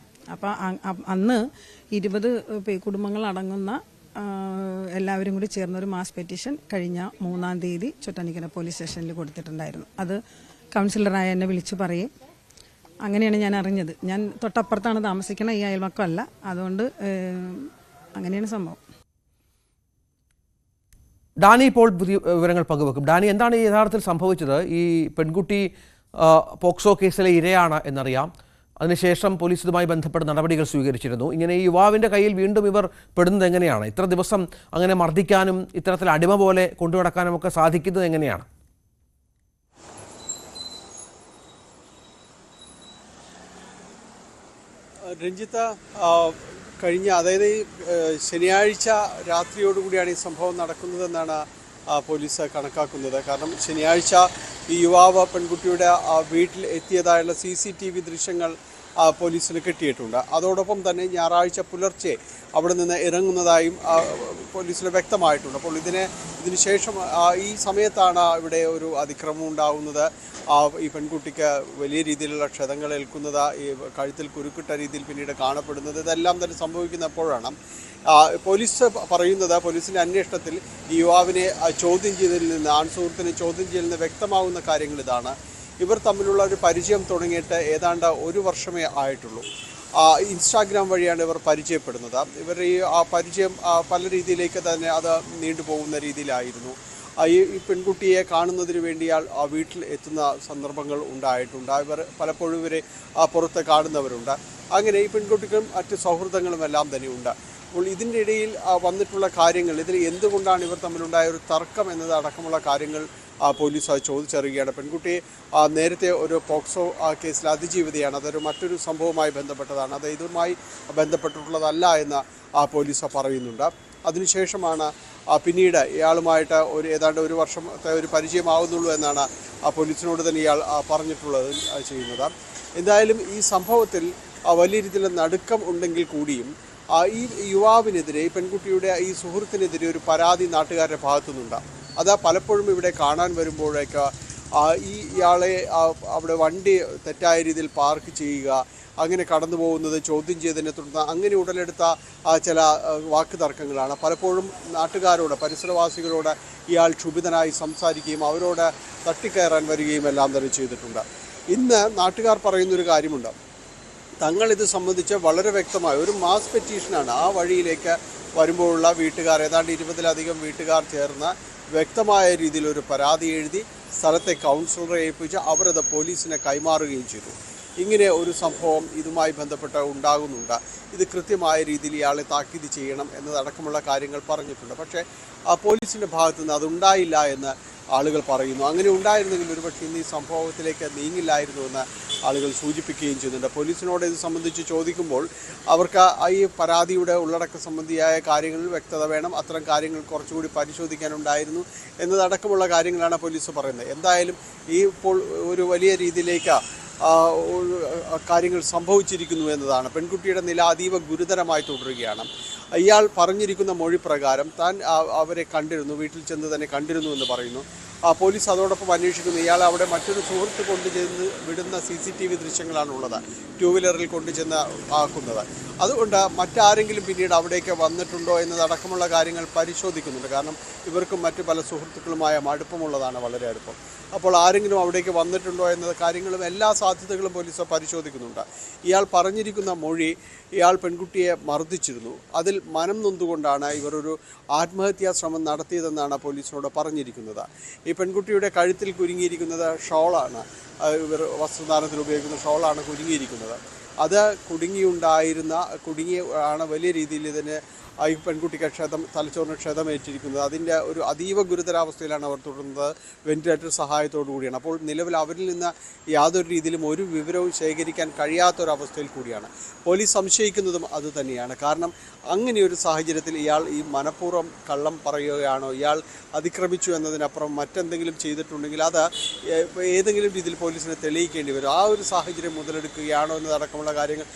അപ്പം അന്ന് 20 കുടുംബങ്ങൾ അടങ്ങുന്ന എല്ലാവരും കൂടി ചേർന്നൊരു മാസ് പെറ്റീഷൻ കഴിഞ്ഞ 3-ാം തീയതി ചോറ്റാനിക്കര പോലീസ് സ്റ്റേഷനിൽ കൊടുത്തിട്ടുണ്ടായിരുന്നു. അത് കൗൺസിലറായ എന്നെ വിളിച്ചു പറയും. അങ്ങനെയാണ് ഞാൻ അറിഞ്ഞത്. ഞാൻ തൊട്ടപ്പുറത്താണ് താമസിക്കുന്നത്, ഈ അയൽവക്കമല്ല. അതുകൊണ്ട് അങ്ങനെയാണ് സംഭവം. ഡാനി ഇപ്പോൾ പുതിയ വിവരങ്ങൾ പങ്കുവെക്കും. ഡാനി, എന്താണ് യഥാർത്ഥത്തിൽ സംഭവിച്ചത്? ഈ പെൺകുട്ടി പോക്സോ കേസിലെ ഇരയാണ് എന്നറിയാം. അതിനുശേഷം പോലീസ് ഇതുമായി ബന്ധപ്പെട്ട നടപടികൾ സ്വീകരിച്ചിരുന്നു. ഇങ്ങനെ ഈ യുവാവിൻ്റെ കയ്യിൽ വീണ്ടും ഇവർ പെടുന്നത് എങ്ങനെയാണ്? ഇത്ര ദിവസം അങ്ങനെ മർദ്ദിക്കാനും ഇത്തരത്തിൽ അടിമ പോലെ കൊണ്ടുനടക്കാനും ഒക്കെ സാധിക്കുന്നത് എങ്ങനെയാണ്? രഞ്ജിത്ത, അതായത് ശനിയാഴ്ച രാത്രിയോടുകൂടിയാണ് ഈ സംഭവം നടക്കുന്നതെന്നാണ് പോലീസ് കണക്കാക്കുന്നത്. കാരണം ശനിയാഴ്ച ഈ യുവാവ് പെൺകുട്ടിയുടെ വീട്ടിൽ എത്തിയതായുള്ള CCTV ദൃശ്യങ്ങൾ പോലീസിന് കിട്ടിയിട്ടുണ്ട്. അതോടൊപ്പം തന്നെ ഞായറാഴ്ച പുലർച്ചെ അവിടെ നിന്ന് ഇറങ്ങുന്നതായും പോലീസിന് വ്യക്തമായിട്ടുണ്ട്. അപ്പോൾ ഇതിന് ശേഷം ഈ സമയത്താണ് ഇവിടെ ഒരു അതിക്രമം ഉണ്ടാകുന്നത്. ഈ പെൺകുട്ടിക്ക് വലിയ രീതിയിലുള്ള ക്ഷതങ്ങൾ ഏൽക്കുന്നത്, ഈ കഴുത്തിൽ കുരുക്കിട്ട രീതിയിൽ പിന്നീട് കാണപ്പെടുന്നത്, ഇതെല്ലാം തന്നെ സംഭവിക്കുന്നപ്പോഴാണ് പോലീസ് പറയുന്നത്. പോലീസിൻ്റെ അന്വേഷണത്തിൽ ഈ യുവാവിനെ ചോദ്യം ചെയ്തതിൽ നിന്ന്, ആൺസുഹൃത്തിനെ ചോദ്യം ചെയ്തതിൽ നിന്ന് വ്യക്തമാകുന്ന കാര്യങ്ങൾ ഇതാണ്. ഇവർ തമ്മിലുള്ള ഒരു പരിചയം തുടങ്ങിയിട്ട് ഏതാണ്ട് 1 വർഷമേ ആയിട്ടുള്ളൂ. ഇൻസ്റ്റാഗ്രാം വഴിയാണ് ഇവർ പരിചയപ്പെടുന്നത്. ഇവർ ഈ പരിചയം പല രീതിയിലേക്ക് തന്നെ അത് നീണ്ടുപോകുന്ന രീതിയിലായിരുന്നു. ഈ പെൺകുട്ടിയെ കാണുന്നതിന് വേണ്ടി വീട്ടിൽ എത്തുന്ന സന്ദർഭങ്ങൾ ഉണ്ടായിട്ടുണ്ട്. ഇവർ പലപ്പോഴും ഇവരെ പുറത്ത് കാണുന്നവരുണ്ട്. അങ്ങനെ ഈ പെൺകുട്ടികളും മറ്റ് സൗഹൃദങ്ങളും എല്ലാം തന്നെയുണ്ട്. അപ്പോൾ ഇതിൻ്റെ ഇടയിൽ വന്നിട്ടുള്ള കാര്യങ്ങൾ, ഇതിൽ എന്തുകൊണ്ടാണ് ഇവർ തമ്മിലുണ്ടായ ഒരു തർക്കം എന്നത് അടക്കമുള്ള കാര്യങ്ങൾ പോലീസ് ചോദിച്ചറിയുകയാണ്. പെൺകുട്ടി നേരത്തെ ഒരു പോക്സോ കേസിൽ അതിജീവിതയാണ്. അതൊരു മറ്റൊരു സംഭവവുമായി ബന്ധപ്പെട്ടതാണ്. അത് ഇതുമായി ബന്ധപ്പെട്ടിട്ടുള്ളതല്ല എന്ന് പോലീസ് പറയുന്നുണ്ട്. അതിനുശേഷമാണ് പിന്നീട് ഇയാളുമായിട്ട് ഏതാണ്ട് 1 വർഷത്തെ ഒരു പരിചയമാവുന്നുള്ളൂ എന്നാണ് പോലീസിനോട് തന്നെ ഇയാൾ പറഞ്ഞിട്ടുള്ളത് ചെയ്യുന്നത്. എന്തായാലും ഈ സംഭവത്തിൽ വലിയ രീതിയിലുള്ള നടുക്കം ഉണ്ടെങ്കിൽ കൂടിയും ഈ യുവാവിനെതിരെ, ഈ പെൺകുട്ടിയുടെ ഈ സുഹൃത്തിനെതിരെ ഒരു പരാതി നാട്ടുകാരുടെ ഭാഗത്തുനിന്നുണ്ട്. അത് പലപ്പോഴും ഇവിടെ കാണാൻ വരുമ്പോഴേക്ക് ഇയാളെ അവിടെ വണ്ടി തെറ്റായ രീതിയിൽ പാർക്ക് ചെയ്യുക, അങ്ങനെ കടന്നു പോകുന്നത് ചോദ്യം ചെയ്തതിനെ തുടർന്ന് അങ്ങനെ ഉടലെടുത്ത ചില വാക്ക് തർക്കങ്ങളാണ്. പലപ്പോഴും നാട്ടുകാരോട്, പരിസരവാസികളോട് ഇയാൾ ക്ഷുഭിതനായി സംസാരിക്കുകയും അവരോട് തട്ടിക്കയറാൻ വരികയും എല്ലാം തന്നെ ചെയ്തിട്ടുണ്ട്. ഇന്ന് നാട്ടുകാർ പറയുന്നൊരു കാര്യമുണ്ട്. തങ്ങളിത് സംബന്ധിച്ച് വളരെ വ്യക്തമായ ഒരു മാസ് പെറ്റീഷനാണ് ആ വഴിയിലേക്ക് വരുമ്പോഴുള്ള വീട്ടുകാർ, ഏതാണ്ട് 20-ലധികം വീട്ടുകാർ ചേർന്ന് വ്യക്തമായ രീതിയിൽ ഒരു പരാതി എഴുതി സ്ഥലത്തെ കൗൺസിലറെ ഏൽപ്പിച്ച് അവരത് പോലീസിനെ കൈമാറുകയും ചെയ്തു. ഇങ്ങനെ ഒരു സംഭവം ഇതുമായി ബന്ധപ്പെട്ട് ഉണ്ടാകുന്നുണ്ട്. ഇത് കൃത്യമായ രീതിയിൽ ഇയാളെ താക്കീത് ചെയ്യണം എന്നതടക്കമുള്ള കാര്യങ്ങൾ പറഞ്ഞിട്ടുണ്ട്. പക്ഷേ പോലീസിൻ്റെ ഭാഗത്തു നിന്ന് അതുണ്ടായില്ല എന്ന് ആളുകൾ പറയുന്നു. അങ്ങനെ ഉണ്ടായിരുന്നെങ്കിൽ ഒരുപക്ഷെ ഇന്ന് ഈ സംഭവത്തിലേക്ക് നീങ്ങില്ലായിരുന്നു എന്ന് ആളുകൾ സൂചിപ്പിക്കുകയും ചെയ്യുന്നുണ്ട്. പോലീസിനോട് ഇത് സംബന്ധിച്ച് ചോദിക്കുമ്പോൾ അവർക്ക് ഈ പരാതിയുടെ ഉള്ളടക്ക സംബന്ധിയായ കാര്യങ്ങളിൽ വ്യക്തത വേണം, അത്തരം കാര്യങ്ങൾ കുറച്ചുകൂടി പരിശോധിക്കാനുണ്ടായിരുന്നു എന്നതടക്കമുള്ള കാര്യങ്ങളാണ് പോലീസ് പറയുന്നത്. എന്തായാലും ഇപ്പോൾ ഒരു വലിയ രീതിയിലേക്ക് കാര്യങ്ങൾ സംഭവിച്ചിരിക്കുന്നു എന്നതാണ്. പെൺകുട്ടിയുടെ നില അതീവ ഗുരുതരമായി തുടരുകയാണ്. ഇയാൾ പറഞ്ഞിരിക്കുന്ന മൊഴി പ്രകാരം താൻ അവരെ കണ്ടിരുന്നു, വീട്ടിൽ ചെന്ന് തന്നെ കണ്ടിരുന്നു എന്ന് പറയുന്നു. പോലീസ് അതോടൊപ്പം അന്വേഷിക്കുന്നു. ഇയാൾ അവിടെ മറ്റൊരു സുഹൃത്ത് കൊണ്ടുചെന്ന് വിടുന്ന CCTV ദൃശ്യങ്ങളാണുള്ളത്, 2 വീലറിൽ കൊണ്ടുചെന്ന് ആക്കുന്നത്. അതുകൊണ്ട് മറ്റാരെങ്കിലും പിന്നീട് അവിടേക്ക് വന്നിട്ടുണ്ടോ എന്നതടക്കമുള്ള കാര്യങ്ങൾ പരിശോധിക്കുന്നുണ്ട്. കാരണം ഇവർക്കും മറ്റു പല സുഹൃത്തുക്കളുമായ അടുപ്പമുള്ളതാണ്, വളരെ അടുപ്പം. അപ്പോൾ ആരെങ്കിലും അവിടേക്ക് വന്നിട്ടുണ്ടോ എന്ന കാര്യങ്ങളും എല്ലാ സാധ്യതകളും പോലീസ് പരിശോധിക്കുന്നുണ്ട്. ഇയാൾ പറഞ്ഞിരിക്കുന്ന മൊഴി ഇയാൾ പെൺകുട്ടിയെ മർദ്ദിച്ചിരുന്നു, അതിൽ മനം നൊന്തുകൊണ്ടാണ് ഇവരൊരു ആത്മഹത്യാ ശ്രമം നടത്തിയതെന്നാണ് പോലീസിനോട് പറഞ്ഞിരിക്കുന്നത്. ഈ പെൺകുട്ടിയുടെ കഴുത്തിൽ കുരുങ്ങിയിരിക്കുന്നത് ഷോളാണ്, ഇവർ വസ്ത്രദാനത്തിന് ഉപയോഗിക്കുന്ന ഷോളാണ് കുരുങ്ങിയിരിക്കുന്നത്. അത് കുടുങ്ങിയാണ് വലിയ രീതിയിൽ ഇതിന് ഈ പെൺകുട്ടിക്ക് തലച്ചോറിന് ക്ഷതമേറ്റിരിക്കുന്നത്. അതിൻ്റെ ഒരു അതീവ ഗുരുതരാവസ്ഥയിലാണ് അവർ തുടരുന്നത്. വെന്റിലേറ്റർ സഹായത്തോടു കൂടിയാണ്. അപ്പോൾ നിലവിൽ അവരിൽ നിന്ന് യാതൊരു രീതിയിലും ഒരു വിവരവും ശേഖരിക്കാൻ കഴിയാത്തൊരവസ്ഥയിൽ കൂടിയാണ്. പോലീസ് സംശയിക്കുന്നതും അതുതന്നെയാണ്. കാരണം അങ്ങനെയൊരു സാഹചര്യത്തിൽ ഇയാൾ ഈ മനഃപൂർവ്വം കള്ളം പറയുകയാണോ, ഇയാൾ അതിക്രമിച്ചു എന്നതിനപ്പുറം മറ്റെന്തെങ്കിലും ചെയ്തിട്ടുണ്ടെങ്കിൽ അത് ഏതെങ്കിലും രീതിയിൽ പോലീസിനെ തെളിയിക്കേണ്ടി വരും. ആ ഒരു സാഹചര്യം മുതലെടുക്കുകയാണോ എന്നതടക്കമുള്ള കാര്യങ്ങൾ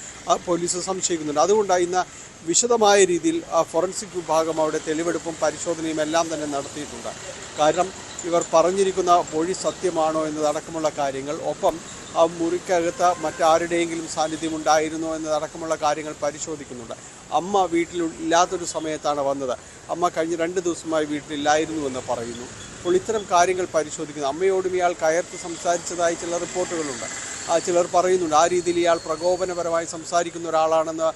പോലീസ് സംശയിക്കുന്നുണ്ട്. അതുകൊണ്ടാണ് ഇന്ന് വിശദമായ രീതിയിൽ ഫോറൻസിക് വിഭാഗം അവിടെ തെളിവെടുപ്പും പരിശോധനയും എല്ലാം തന്നെ നടത്തിയിട്ടുണ്ട്. കാരണം ഇവർ പറഞ്ഞിരിക്കുന്ന മൊഴി സത്യമാണോ എന്നതടക്കമുള്ള കാര്യങ്ങൾ, ഒപ്പം ആ മുറിക്കകത്ത് മറ്റാരുടെയെങ്കിലും സാന്നിധ്യമുണ്ടായിരുന്നോ എന്നതടക്കമുള്ള കാര്യങ്ങൾ പരിശോധിക്കുന്നുണ്ട്. അമ്മ വീട്ടിലില്ലാത്തൊരു സമയത്താണ് വന്നത്. അമ്മ കഴിഞ്ഞ 2 ദിവസമായി വീട്ടിലില്ലായിരുന്നുവെന്ന് പറയുന്നു. അപ്പോൾ ഇത്തരം കാര്യങ്ങൾ പരിശോധിക്കുന്നു. അമ്മയോടും ഇയാൾ കയർത്ത് സംസാരിച്ചതായി ചില റിപ്പോർട്ടുകളുണ്ട്. ചിലർ പറയുന്നുണ്ട് ആ രീതിയിൽ ഇയാൾ പ്രകോപനപരമായി സംസാരിക്കുന്ന ഒരാളാണെന്ന്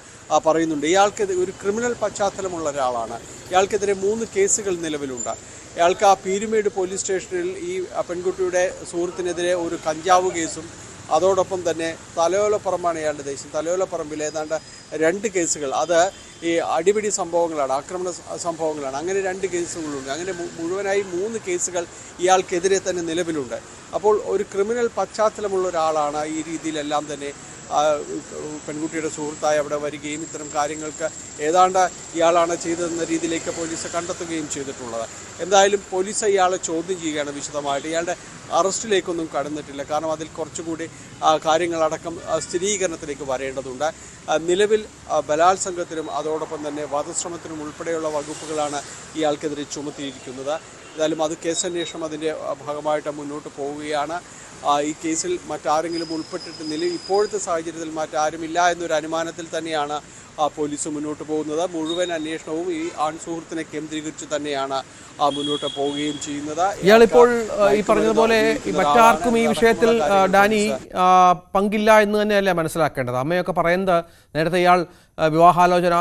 പറയുന്നുണ്ട്. ഇയാൾക്ക് ഒരു ക്രിമിനൽ പശ്ചാത്തലമുള്ള ഒരാളാണ്. ഇയാൾക്കെതിരെ 3 കേസുകൾ നിലവിലുണ്ട്. ഇയാൾക്ക് പീരുമേട് പോലീസ് സ്റ്റേഷനിൽ ഈ പെൺകുട്ടിയുടെ സുഹൃത്തിനെതിരെ ഒരു കഞ്ചാവ് കേസും അതോടൊപ്പം തന്നെ തലയോലപ്പറമ്പാണ് ഇയാളുടെ ദേശം. തലയോലപ്പറമ്പിൽ ഏതാണ്ട് 2 കേസുകൾ, അത് ഈ അടിപിടി സംഭവങ്ങളാണ്, ആക്രമണ സംഭവങ്ങളാണ്. അങ്ങനെ 2 കേസുകളുണ്ട്. അങ്ങനെ മുഴുവനായി 3 കേസുകൾ ഇയാൾക്കെതിരെ തന്നെ നിലവിലുണ്ട്. അപ്പോൾ ഒരു ക്രിമിനൽ പശ്ചാത്തലമുള്ള ഒരാളാണ് ഈ രീതിയിലെല്ലാം തന്നെ പെൺകുട്ടിയുടെ സുഹൃത്തായി അവിടെ വരികയും ഇത്തരം കാര്യങ്ങൾക്ക് ഏതാണ്ട് ഇയാളാണ് ചെയ്തതെന്ന രീതിയിലേക്ക് പോലീസ് കണ്ടെത്തുകയും ചെയ്തിട്ടുള്ളത്. എന്തായാലും പോലീസ് ഇയാളെ ചോദ്യം ചെയ്യുകയാണ് വിശദമായിട്ട്. ഇയാളുടെ അറസ്റ്റിലേക്കൊന്നും കടന്നിട്ടില്ല. കാരണം അതിൽ കുറച്ചുകൂടി കാര്യങ്ങളടക്കം സ്ഥിരീകരണത്തിലേക്ക് വരേണ്ടതുണ്ട്. നിലവിൽ ബലാത്സംഗത്തിനും അതോടൊപ്പം തന്നെ വധശ്രമത്തിനും ഉൾപ്പെടെയുള്ള വകുപ്പുകളാണ് ഇയാൾക്കെതിരെ ചുമത്തിയിരിക്കുന്നത്. എന്തായാലും അത് കേസന്വേഷണം അതിൻ്റെ ഭാഗമായിട്ട് മുന്നോട്ട് പോവുകയാണ്. ഈ കേസിൽ മറ്റാരെങ്കിലും ഉൾപ്പെട്ടിട്ട് ഇപ്പോഴത്തെ സാഹചര്യത്തിൽ മറ്റാരുമില്ല എന്നൊരു അനുമാനത്തിൽ തന്നെയാണ് പോലീസ് മുന്നോട്ട് പോകുന്നത്. മുഴുവൻ അന്വേഷണവും ഈ ആൺസുഹൃത്തിനെ കേന്ദ്രീകരിച്ച് തന്നെയാണ് മുന്നോട്ട് പോവുകയും ചെയ്യുന്നത്. ഇയാളിപ്പോൾ ഈ പറഞ്ഞതുപോലെ മറ്റാർക്കും ഈ വിഷയത്തിൽ ഡാനി പങ്കില്ല എന്ന് തന്നെയല്ലേ മനസ്സിലാക്കേണ്ടത്? അമ്മയൊക്കെ പറയുന്നത് നേരത്തെ ഇയാൾ വിവാഹാലോചന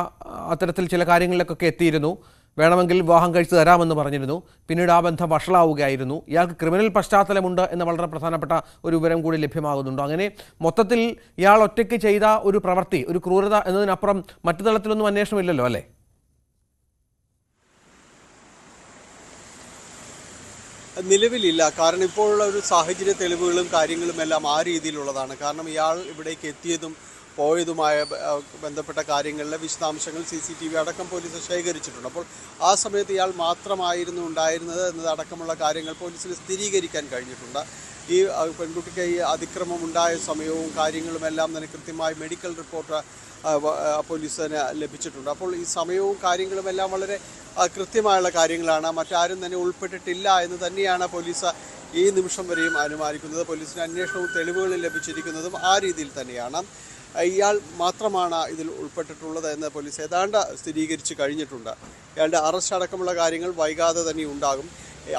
അത്തരത്തിൽ ചില കാര്യങ്ങളിലേക്കൊക്കെ എത്തിയിരുന്നു, വേണമെങ്കിൽ വിവാഹം കഴിച്ചു തരാമെന്ന് പറഞ്ഞിരുന്നു. പിന്നീട് ആ ബന്ധം വഷളാവുകയായിരുന്നു. ഇയാൾക്ക് ക്രിമിനൽ പശ്ചാത്തലമുണ്ട് എന്ന വളരെ പ്രധാനപ്പെട്ട ഒരു വിവരം കൂടി ലഭ്യമാകുന്നുണ്ട്. അങ്ങനെ മൊത്തത്തിൽ ഇയാൾ ഒറ്റയ്ക്ക് ചെയ്ത ഒരു പ്രവൃത്തി, ഒരു ക്രൂരത എന്നതിനപ്പുറം മറ്റു തലത്തിലൊന്നും അന്വേഷണമില്ലല്ലോ അല്ലേ? നിലവിലില്ല. കാരണം ഇപ്പോഴുള്ള ഒരു സാഹചര്യ തെളിവുകളും കാര്യങ്ങളും എല്ലാം ആ രീതിയിലുള്ളതാണ്. കാരണം ഇയാൾ ഇവിടേക്ക് എത്തിയതും പോയതുമായ ബന്ധപ്പെട്ട കാര്യങ്ങളിലെ വിശദാംശങ്ങൾ CCTV അടക്കം പോലീസ് ശേഖരിച്ചിട്ടുണ്ട്. അപ്പോൾ ആ സമയത്ത് ഇയാൾ മാത്രമായിരുന്നു ഉണ്ടായിരുന്നത് എന്നതടക്കമുള്ള കാര്യങ്ങൾ പോലീസിന് സ്ഥിരീകരിക്കാൻ കഴിഞ്ഞിട്ടുണ്ട്. ഈ പെൺകുട്ടിക്ക് ഈ അതിക്രമം ഉണ്ടായ സമയവും കാര്യങ്ങളും എല്ലാം തന്നെ കൃത്യമായി മെഡിക്കൽ റിപ്പോർട്ട് പോലീസിന് ലഭിച്ചിട്ടുണ്ട്. അപ്പോൾ ഈ സമയവും കാര്യങ്ങളും എല്ലാം വളരെ കൃത്യമായുള്ള കാര്യങ്ങളാണ്. മറ്റാരും തന്നെ ഉൾപ്പെട്ടിട്ടില്ല എന്ന് തന്നെയാണ് പോലീസ് ഈ നിമിഷം വരെയും അനുമാനിക്കുന്നത്. പോലീസിന് അന്വേഷണവും തെളിവുകളും ലഭിച്ചിരിക്കുന്നതും ആ രീതിയിൽ തന്നെയാണ്. ഇയാൾ മാത്രമാണ് ഇതിൽ ഉൾപ്പെട്ടിട്ടുള്ളത് എന്ന് പോലീസ് ഏതാണ്ട് സ്ഥിരീകരിച്ച് കഴിഞ്ഞിട്ടുണ്ട്. ഇയാളുടെ അറസ്റ്റ് അടക്കമുള്ള കാര്യങ്ങൾ വൈകാതെ തന്നെ ഉണ്ടാകും.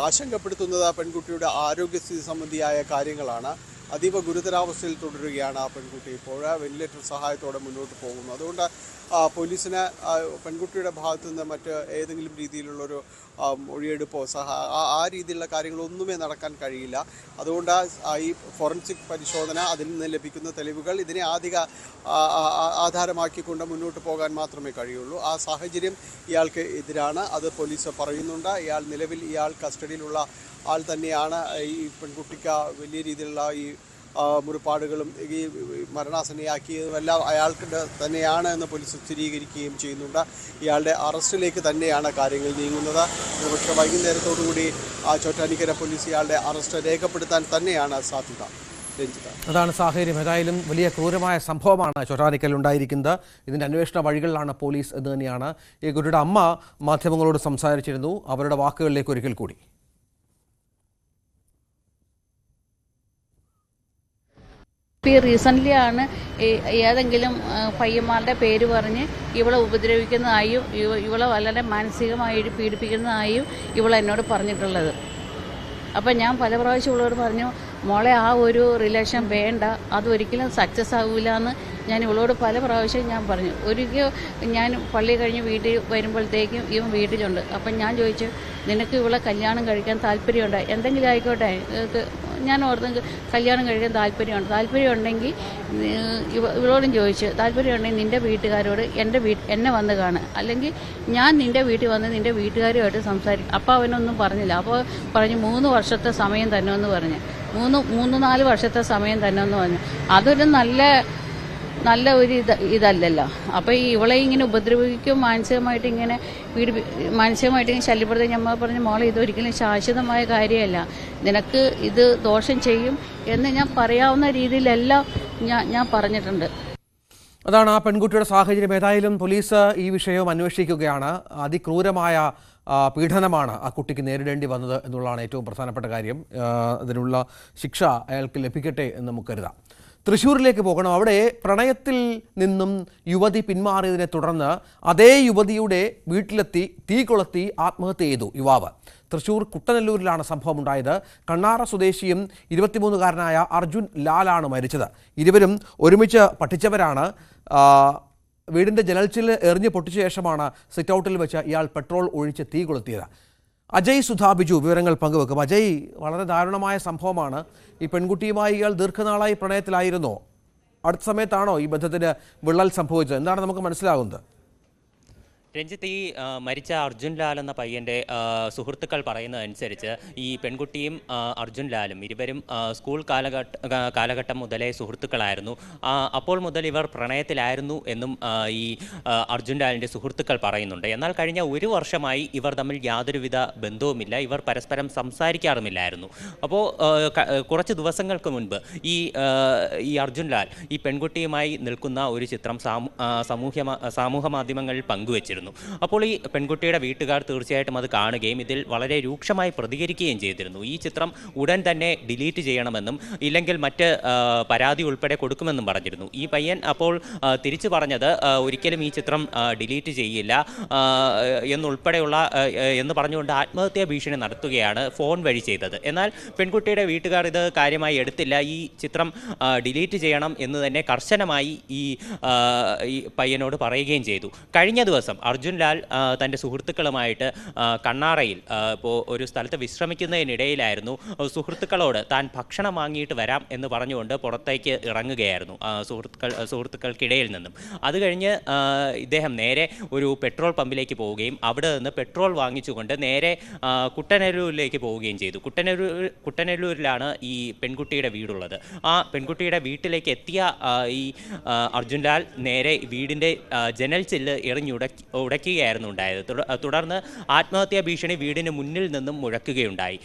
ആശങ്കപ്പെടുത്തുന്നത് പെൺകുട്ടിയുടെ ആരോഗ്യസ്ഥിതി സംബന്ധിയായ കാര്യങ്ങളാണ്. അതീവ ഗുരുതരാവസ്ഥയിൽ തുടരുകയാണ് ആ പെൺകുട്ടി. ഇപ്പോൾ വെന്റിലേറ്റർ സഹായത്തോടെ മുന്നോട്ട് പോകുന്നു. അതുകൊണ്ട് പോലീസിന് പെൺകുട്ടിയുടെ ഭാഗത്തു നിന്ന് മറ്റ് ഏതെങ്കിലും രീതിയിലുള്ളൊരു മൊഴിയെടുപ്പോ ആ രീതിയിലുള്ള കാര്യങ്ങളൊന്നുമേ നടക്കാൻ കഴിയില്ല. അതുകൊണ്ട് ഈ ഫോറൻസിക് പരിശോധന, അതിൽ നിന്ന് ലഭിക്കുന്ന തെളിവുകൾ ഇതിനെ ആധാരമാക്കിക്കൊണ്ട് മുന്നോട്ട് പോകാൻ മാത്രമേ കഴിയുള്ളൂ. ആ സാഹചര്യം ഇയാൾക്ക് എതിരാണ്. അത് പോലീസ് പറയുന്നുണ്ട്. നിലവിൽ ഇയാൾ കസ്റ്റഡിയിലുള്ള ആൾ തന്നെയാണ്. ഈ പെൺകുട്ടിക്ക് വലിയ രീതിയിലുള്ള ഈ മുറിപ്പാടുകളും ഈ മരണാസന്നയാക്കിയതുമെല്ലാം അയാൾക്ക് തന്നെയാണ് എന്ന് പോലീസ് സ്ഥിരീകരിക്കുകയും ചെയ്യുന്നുണ്ട്. ഇയാളുടെ അറസ്റ്റിലേക്ക് തന്നെയാണ് കാര്യങ്ങൾ നീങ്ങുന്നത്. പക്ഷേ വൈകുന്നേരത്തോടുകൂടി ചോറ്റാനിക്കര പോലീസ് ഇയാളുടെ അറസ്റ്റ് രേഖപ്പെടുത്താൻ തന്നെയാണ് സാധ്യത. അതാണ് സാഹചര്യം. ഏതായാലും വലിയ ക്രൂരമായ സംഭവമാണ് ചോറ്റാനിക്കൽ ഉണ്ടായിരിക്കുന്നത്. ഇതിൻ്റെ അന്വേഷണ വഴികളിലാണ് പോലീസ് എന്ന് തന്നെയാണ് ഈ കുട്ടിയുടെ അമ്മ മാധ്യമങ്ങളോട് സംസാരിച്ചിരുന്നു. അവരുടെ വാക്കുകളിലേക്ക് ഒരിക്കൽ കൂടി. റീസെൻ്റ്ലി ആണ് ഏതെങ്കിലും പയ്യന്മാരുടെ പേര് പറഞ്ഞ് ഇവളെ ഉപദ്രവിക്കുന്നതായും ഇവളെ വളരെ മാനസികമായി പീഡിപ്പിക്കുന്നതായും ഇവളെന്നോട് പറഞ്ഞിട്ടുള്ളത്. അപ്പം ഞാൻ പല പ്രാവശ്യം ഇവളോട് പറഞ്ഞു, മോളെ ആ ഒരു റിലേഷൻ വേണ്ട, അതൊരിക്കലും സക്സസ് ആവില്ല എന്ന് ഞാൻ ഇവളോട് പല പ്രാവശ്യം ഞാൻ പറഞ്ഞു. ഒരിക്കൽ ഞാൻ പള്ളി കഴിഞ്ഞ് വീട്ടിൽ വരുമ്പോഴത്തേക്കും ഇവൻ വീട്ടിലുണ്ട്. അപ്പം ഞാൻ ചോദിച്ചു, നിനക്ക് ഇവളെ കല്യാണം കഴിക്കാൻ താല്പര്യമുണ്ടോ? എന്തെങ്കിലും ആയിക്കോട്ടെ, ഞാൻ ഓർത്ത് കല്യാണം കഴിക്കാൻ താല്പര്യമുണ്ടെങ്കിൽ ഇവളോടും ചോദിച്ചു, താല്പര്യമുണ്ടെങ്കിൽ നിൻ്റെ വീട്ടുകാരോട് എന്നെ വന്ന് കാണുക, അല്ലെങ്കിൽ ഞാൻ നിൻ്റെ വീട്ടിൽ വന്ന് നിൻ്റെ വീട്ടുകാരുമായിട്ട് സംസാരിക്കും. അപ്പോൾ അവനൊന്നും പറഞ്ഞില്ല. അപ്പോൾ പറഞ്ഞു 3 വർഷത്തെ സമയം തന്നെയെന്ന് പറഞ്ഞു. 3-4 വർഷത്തെ സമയം തന്നെയെന്ന് പറഞ്ഞു. അതൊരു നല്ല ഒരു ഇതല്ലല്ലോ. അപ്പോൾ ഇവളെ ഇങ്ങനെ ഉപദ്രവിക്കും, മാനസികമായിട്ട് ഇങ്ങനെ ശല്യപ്പെടുത്തി. ഞമ്മ പറഞ്ഞു, മോളെ ഇതൊരിക്കലും ശാശ്വതമായ കാര്യമല്ല, നിനക്ക് ഇത് ദോഷം ചെയ്യും എന്ന് ഞാൻ പറയാവുന്ന രീതിയിലെല്ലാം ഞാൻ പറഞ്ഞിട്ടുണ്ട്. അതാണ് ആ പെൺകുട്ടിയുടെ സാഹചര്യം. ഏതായാലും പോലീസ് ഈ വിഷയവും അന്വേഷിക്കുകയാണ്. അതിക്രൂരമായ പീഡനമാണ് ആ കുട്ടിക്ക് നേരിടേണ്ടി വന്നത് എന്നുള്ളതാണ് ഏറ്റവും പ്രധാനപ്പെട്ട കാര്യം. അതിനുള്ള ശിക്ഷ അയാൾക്ക് ലഭിക്കട്ടെ എന്ന് നമുക്ക് കരുതാം. തൃശ്ശൂരിലേക്ക് പോകണം. അവിടെ പ്രണയത്തിൽ നിന്നും യുവതി പിന്മാറിയതിനെ തുടർന്ന് അതേ യുവതിയുടെ വീട്ടിലെത്തി തീ കൊളുത്തി ആത്മഹത്യ ചെയ്തു യുവാവ്. തൃശ്ശൂർ കുട്ടനെല്ലൂരിലാണ് സംഭവം ഉണ്ടായത്. കണ്ണാറ സ്വദേശിയും 23-കാരനായ അർജുൻ ലാലാണ് മരിച്ചത്. ഇരുവരും ഒരുമിച്ച് പഠിച്ചവരാണ്. വീടിൻ്റെ ജനൽച്ചില് എറിഞ്ഞ് പൊട്ടിച്ച ശേഷമാണ് സിറ്റ് ഔട്ടിൽ വെച്ച് ഇയാൾ പെട്രോൾ ഒഴിച്ച് തീ കൊളുത്തിയത്. അജയ് സുധാ ബിജു വിവരങ്ങൾ പങ്കുവെക്കും. അജയ്, വളരെ ദാരുണമായ സംഭവമാണ്. ഈ പെൺകുട്ടിയുമായി ഇയാൾ ദീർഘനാളായി പ്രണയത്തിലായിരുന്നോ? അടുത്ത സമയത്താണോ ഈ ബന്ധത്തിന് വിള്ളൽ സംഭവിച്ചത്? എന്താണ് നമുക്ക് മനസ്സിലാകുന്നത്? രഞ്ജിത്ത്, ഈ മരിച്ച അർജുൻ ലാൽ എന്ന പയ്യൻ്റെ സുഹൃത്തുക്കൾ പറയുന്നതനുസരിച്ച് ഈ പെൺകുട്ടിയും അർജുൻ ലാലും ഇരുവരും സ്കൂൾ കാലഘട്ടം മുതലേ സുഹൃത്തുക്കളായിരുന്നു. അപ്പോൾ മുതൽ ഇവർ പ്രണയത്തിലായിരുന്നു എന്നും ഈ അർജുൻ ലാലിൻ്റെ സുഹൃത്തുക്കൾ പറയുന്നുണ്ട്. എന്നാൽ കഴിഞ്ഞ 1 വർഷമായി ഇവർ തമ്മിൽ യാതൊരുവിധ ബന്ധവുമില്ല, ഇവർ പരസ്പരം സംസാരിക്കാറുമില്ലായിരുന്നു. അപ്പോൾ കുറച്ച് ദിവസങ്ങൾക്ക് മുൻപ് ഈ അർജുൻ ലാൽ ഈ പെൺകുട്ടിയുമായി നിൽക്കുന്ന ഒരു ചിത്രം സമൂഹ മാധ്യമങ്ങളിൽ പങ്കുവച്ചിരുന്നു. അപ്പോൾ ഈ പെൺകുട്ടിയുടെ വീട്ടുകാർ തീർച്ചയായിട്ടും അത് കാണുകയും ഇതിൽ വളരെ രൂക്ഷമായി പ്രതികരിക്കുകയും ചെയ്തിരുന്നു. ഈ ചിത്രം ഉടൻ തന്നെ ഡിലീറ്റ് ചെയ്യണമെന്നും ഇല്ലെങ്കിൽ മറ്റ് പരാതി ഉൾപ്പെടെ കൊടുക്കുമെന്നും പറഞ്ഞിരുന്നു. ഈ പയ്യൻ അപ്പോൾ തിരിച്ചു പറഞ്ഞത് ഒരിക്കലും ഈ ചിത്രം ഡിലീറ്റ് ചെയ്യില്ല എന്ന് പറഞ്ഞുകൊണ്ട് ആത്മഹത്യാ ഭീഷണി നടത്തുകയാണ് ഫോൺ വഴി ചെയ്തത്. എന്നാൽ പെൺകുട്ടിയുടെ വീട്ടുകാർ ഇത് കാര്യമായി എടുത്തില്ല. ഈ ചിത്രം ഡിലീറ്റ് ചെയ്യണം എന്ന് തന്നെ കർശനമായി ഈ പയ്യനോട് പറയുകയും ചെയ്തു. കഴിഞ്ഞ ദിവസം അർജുൻ ലാൽ തൻ്റെ സുഹൃത്തുക്കളുമായിട്ട് കണ്ണാറയിൽ ഇപ്പോൾ ഒരു സ്ഥലത്ത് വിശ്രമിക്കുന്നതിനിടയിലായിരുന്നു സുഹൃത്തുക്കളോട് താൻ ഭക്ഷണം വാങ്ങിയിട്ട് വരാം എന്ന് പറഞ്ഞുകൊണ്ട് പുറത്തേക്ക് ഇറങ്ങുകയായിരുന്നു സുഹൃത്തുക്കൾക്കിടയിൽ നിന്നും. അത് കഴിഞ്ഞ് ഇദ്ദേഹം നേരെ ഒരു പെട്രോൾ പമ്പിലേക്ക് പോവുകയും അവിടെ നിന്ന് പെട്രോൾ വാങ്ങിച്ചുകൊണ്ട് നേരെ കുട്ടനെല്ലൂരിലേക്ക് പോവുകയും ചെയ്തു. കുട്ടനെല്ലൂരിലാണ് ഈ പെൺകുട്ടിയുടെ വീടുള്ളത്. ആ പെൺകുട്ടിയുടെ വീട്ടിലേക്ക് എത്തിയ ഈ അർജുൻ ലാൽ നേരെ വീടിൻ്റെ ജനൽ ചില്ല് ഉടയ്ക്കുകയായിരുന്നു ഉണ്ടായത്. തുടർന്ന് ആത്മഹത്യാ ഭീഷണി വീടിന് മുന്നിൽ നിന്നും മുഴക്കുകയുണ്ടായി.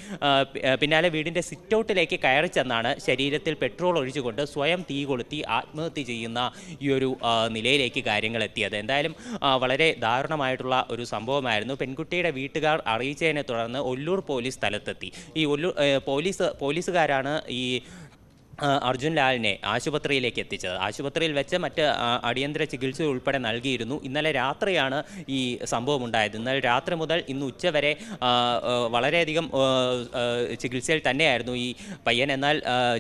പിന്നാലെ വീടിൻ്റെ സിറ്റൗട്ടിലേക്ക് കയറി ചെന്നാണ് ശരീരത്തിൽ പെട്രോൾ ഒഴിച്ചുകൊണ്ട് സ്വയം തീ കൊളുത്തി ആത്മഹത്യ ചെയ്യുന്ന ഈ ഒരു നിലയിലേക്ക് കാര്യങ്ങൾ എത്തിയത്. എന്തായാലും വളരെ ദാരുണമായിട്ടുള്ള ഒരു സംഭവമായിരുന്നു. പെൺകുട്ടിയുടെ വീട്ടുകാർ അറിയിച്ചതിനെ തുടർന്ന് ഒല്ലൂർ പോലീസ് സ്ഥലത്തെത്തി. ഈ പോലീസുകാരാണ് ഈ അർജുൻ ലാലിനെ ആശുപത്രിയിലേക്ക് എത്തിച്ചത്. ആശുപത്രിയിൽ വെച്ച് മറ്റ് അടിയന്തര ചികിത്സ ഉൾപ്പെടെ നൽകിയിരുന്നു. ഇന്നലെ രാത്രിയാണ് ഈ സംഭവം ഉണ്ടായത്. ഇന്നലെ രാത്രി മുതൽ ഇന്ന് ഉച്ചവരെ വളരെയധികം ചികിത്സയിൽ തന്നെയായിരുന്നു ഈ പയ്യൻ. എന്നാൽ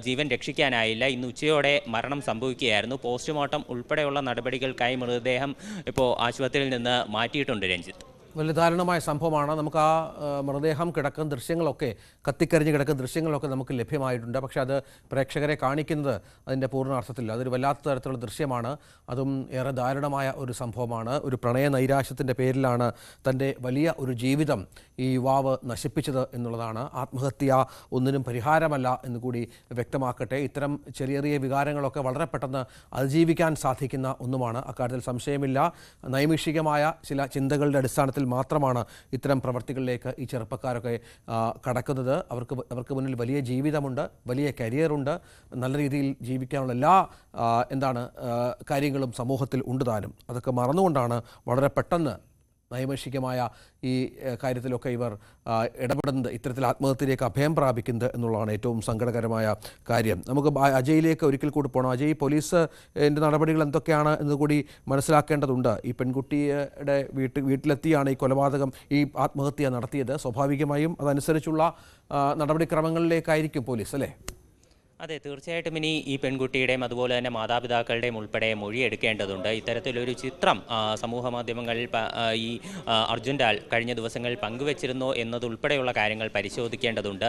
ജീവൻ രക്ഷിക്കാനായില്ല. ഇന്ന് ഉച്ചയോടെ മരണം സംഭവിക്കുകയായിരുന്നു. പോസ്റ്റ്മോർട്ടം ഉൾപ്പെടെയുള്ള നടപടികൾക്കായി മൃതദേഹം ഇപ്പോൾ ആശുപത്രിയിൽ നിന്ന് മാറ്റിയിട്ടുണ്ട്. രഞ്ജിത്ത്, വലിയ ദാരുണമായ സംഭവമാണ്. നമുക്ക് ആ മൃതദേഹം കിടക്കുന്ന ദൃശ്യങ്ങളൊക്കെ, കത്തിക്കരിഞ്ഞ് കിടക്കുന്ന ദൃശ്യങ്ങളൊക്കെ നമുക്ക് ലഭ്യമായിട്ടുണ്ട്. പക്ഷേ അത് പ്രേക്ഷകരെ കാണിക്കുന്നത് അതിൻ്റെ പൂർണ്ണാർത്ഥത്തിൽ അതൊരു വല്ലാത്ത തരത്തിലുള്ള ദൃശ്യമാണ്. അതും ഏറെ ദാരുണമായ ഒരു സംഭവമാണ്. ഒരു പ്രണയ നൈരാശ്യത്തിൻ്റെ പേരിലാണ് തൻ്റെ വലിയ ഒരു ജീവിതം ഈ യുവാവ് നശിപ്പിച്ചത് എന്നുള്ളതാണ്. ആത്മഹത്യ ഒന്നിനും പരിഹാരമല്ല എന്നുകൂടി വ്യക്തമാക്കട്ടെ. ഇത്തരം ചെറിയ ചെറിയ വികാരങ്ങളൊക്കെ വളരെ പെട്ടെന്ന് അതിജീവിക്കാൻ സാധിക്കുന്ന ഒന്നുമാണ്, അക്കാര്യത്തിൽ സംശയമില്ല. നൈമിഷികമായ ചില ചിന്തകളുടെ അടിസ്ഥാനത്തിൽ മാത്രമാണ് ഇത്തരം പ്രവർത്തികളിലേക്ക് ഈ ചെറുപ്പക്കാരൊക്കെ കടക്കുന്നത്. അവർക്ക് മുന്നിൽ വലിയ ജീവിതമുണ്ട്, വലിയ കരിയറുണ്ട്, നല്ല രീതിയിൽ ജീവിക്കാനുള്ള എല്ലാ കാര്യങ്ങളും സമൂഹത്തിൽ ഉണ്ട് താനും. അതൊക്കെ മറന്നുകൊണ്ടാണ് വളരെ പെട്ടെന്ന് നൈമിഷികമായ ഈ കാര്യത്തിലൊക്കെ ഇവർ ഇടപെടുന്നത്, ഇത്തരത്തിൽ ആത്മഹത്യയിലേക്ക് അഭയം പ്രാപിക്കുന്നത് എന്നുള്ളതാണ് ഏറ്റവും സങ്കടകരമായ കാര്യം. നമുക്ക് അജയിലേക്ക് ഒരിക്കൽ കൂടി പോകണം. അജയ്, പോലീസിൻ്റെ നടപടികൾ എന്തൊക്കെയാണ് എന്ന് കൂടി മനസ്സിലാക്കേണ്ടതുണ്ട്. ഈ പെൺകുട്ടിയുടെ വീട്ടിലെത്തിയാണ് ഈ കൊലപാതകം, ഈ ആത്മഹത്യ നടത്തിയത്. സ്വാഭാവികമായും അതനുസരിച്ചുള്ള നടപടിക്രമങ്ങളിലേക്കായിരിക്കും പോലീസ്, അല്ലേ? അതെ, തീർച്ചയായിട്ടും ഇനി ഈ പെൺകുട്ടിയുടെയും അതുപോലെ തന്നെ മാതാപിതാക്കളുടെയും ഉൾപ്പെടെ മൊഴിയെടുക്കേണ്ടതുണ്ട്. ഇത്തരത്തിലൊരു ചിത്രം സമൂഹ മാധ്യമങ്ങളിൽ ഈ അർജുൻ ലാൽ കഴിഞ്ഞ ദിവസങ്ങളിൽ പങ്കുവച്ചിരുന്നോ എന്നതുൾപ്പെടെയുള്ള കാര്യങ്ങൾ പരിശോധിക്കേണ്ടതുണ്ട്.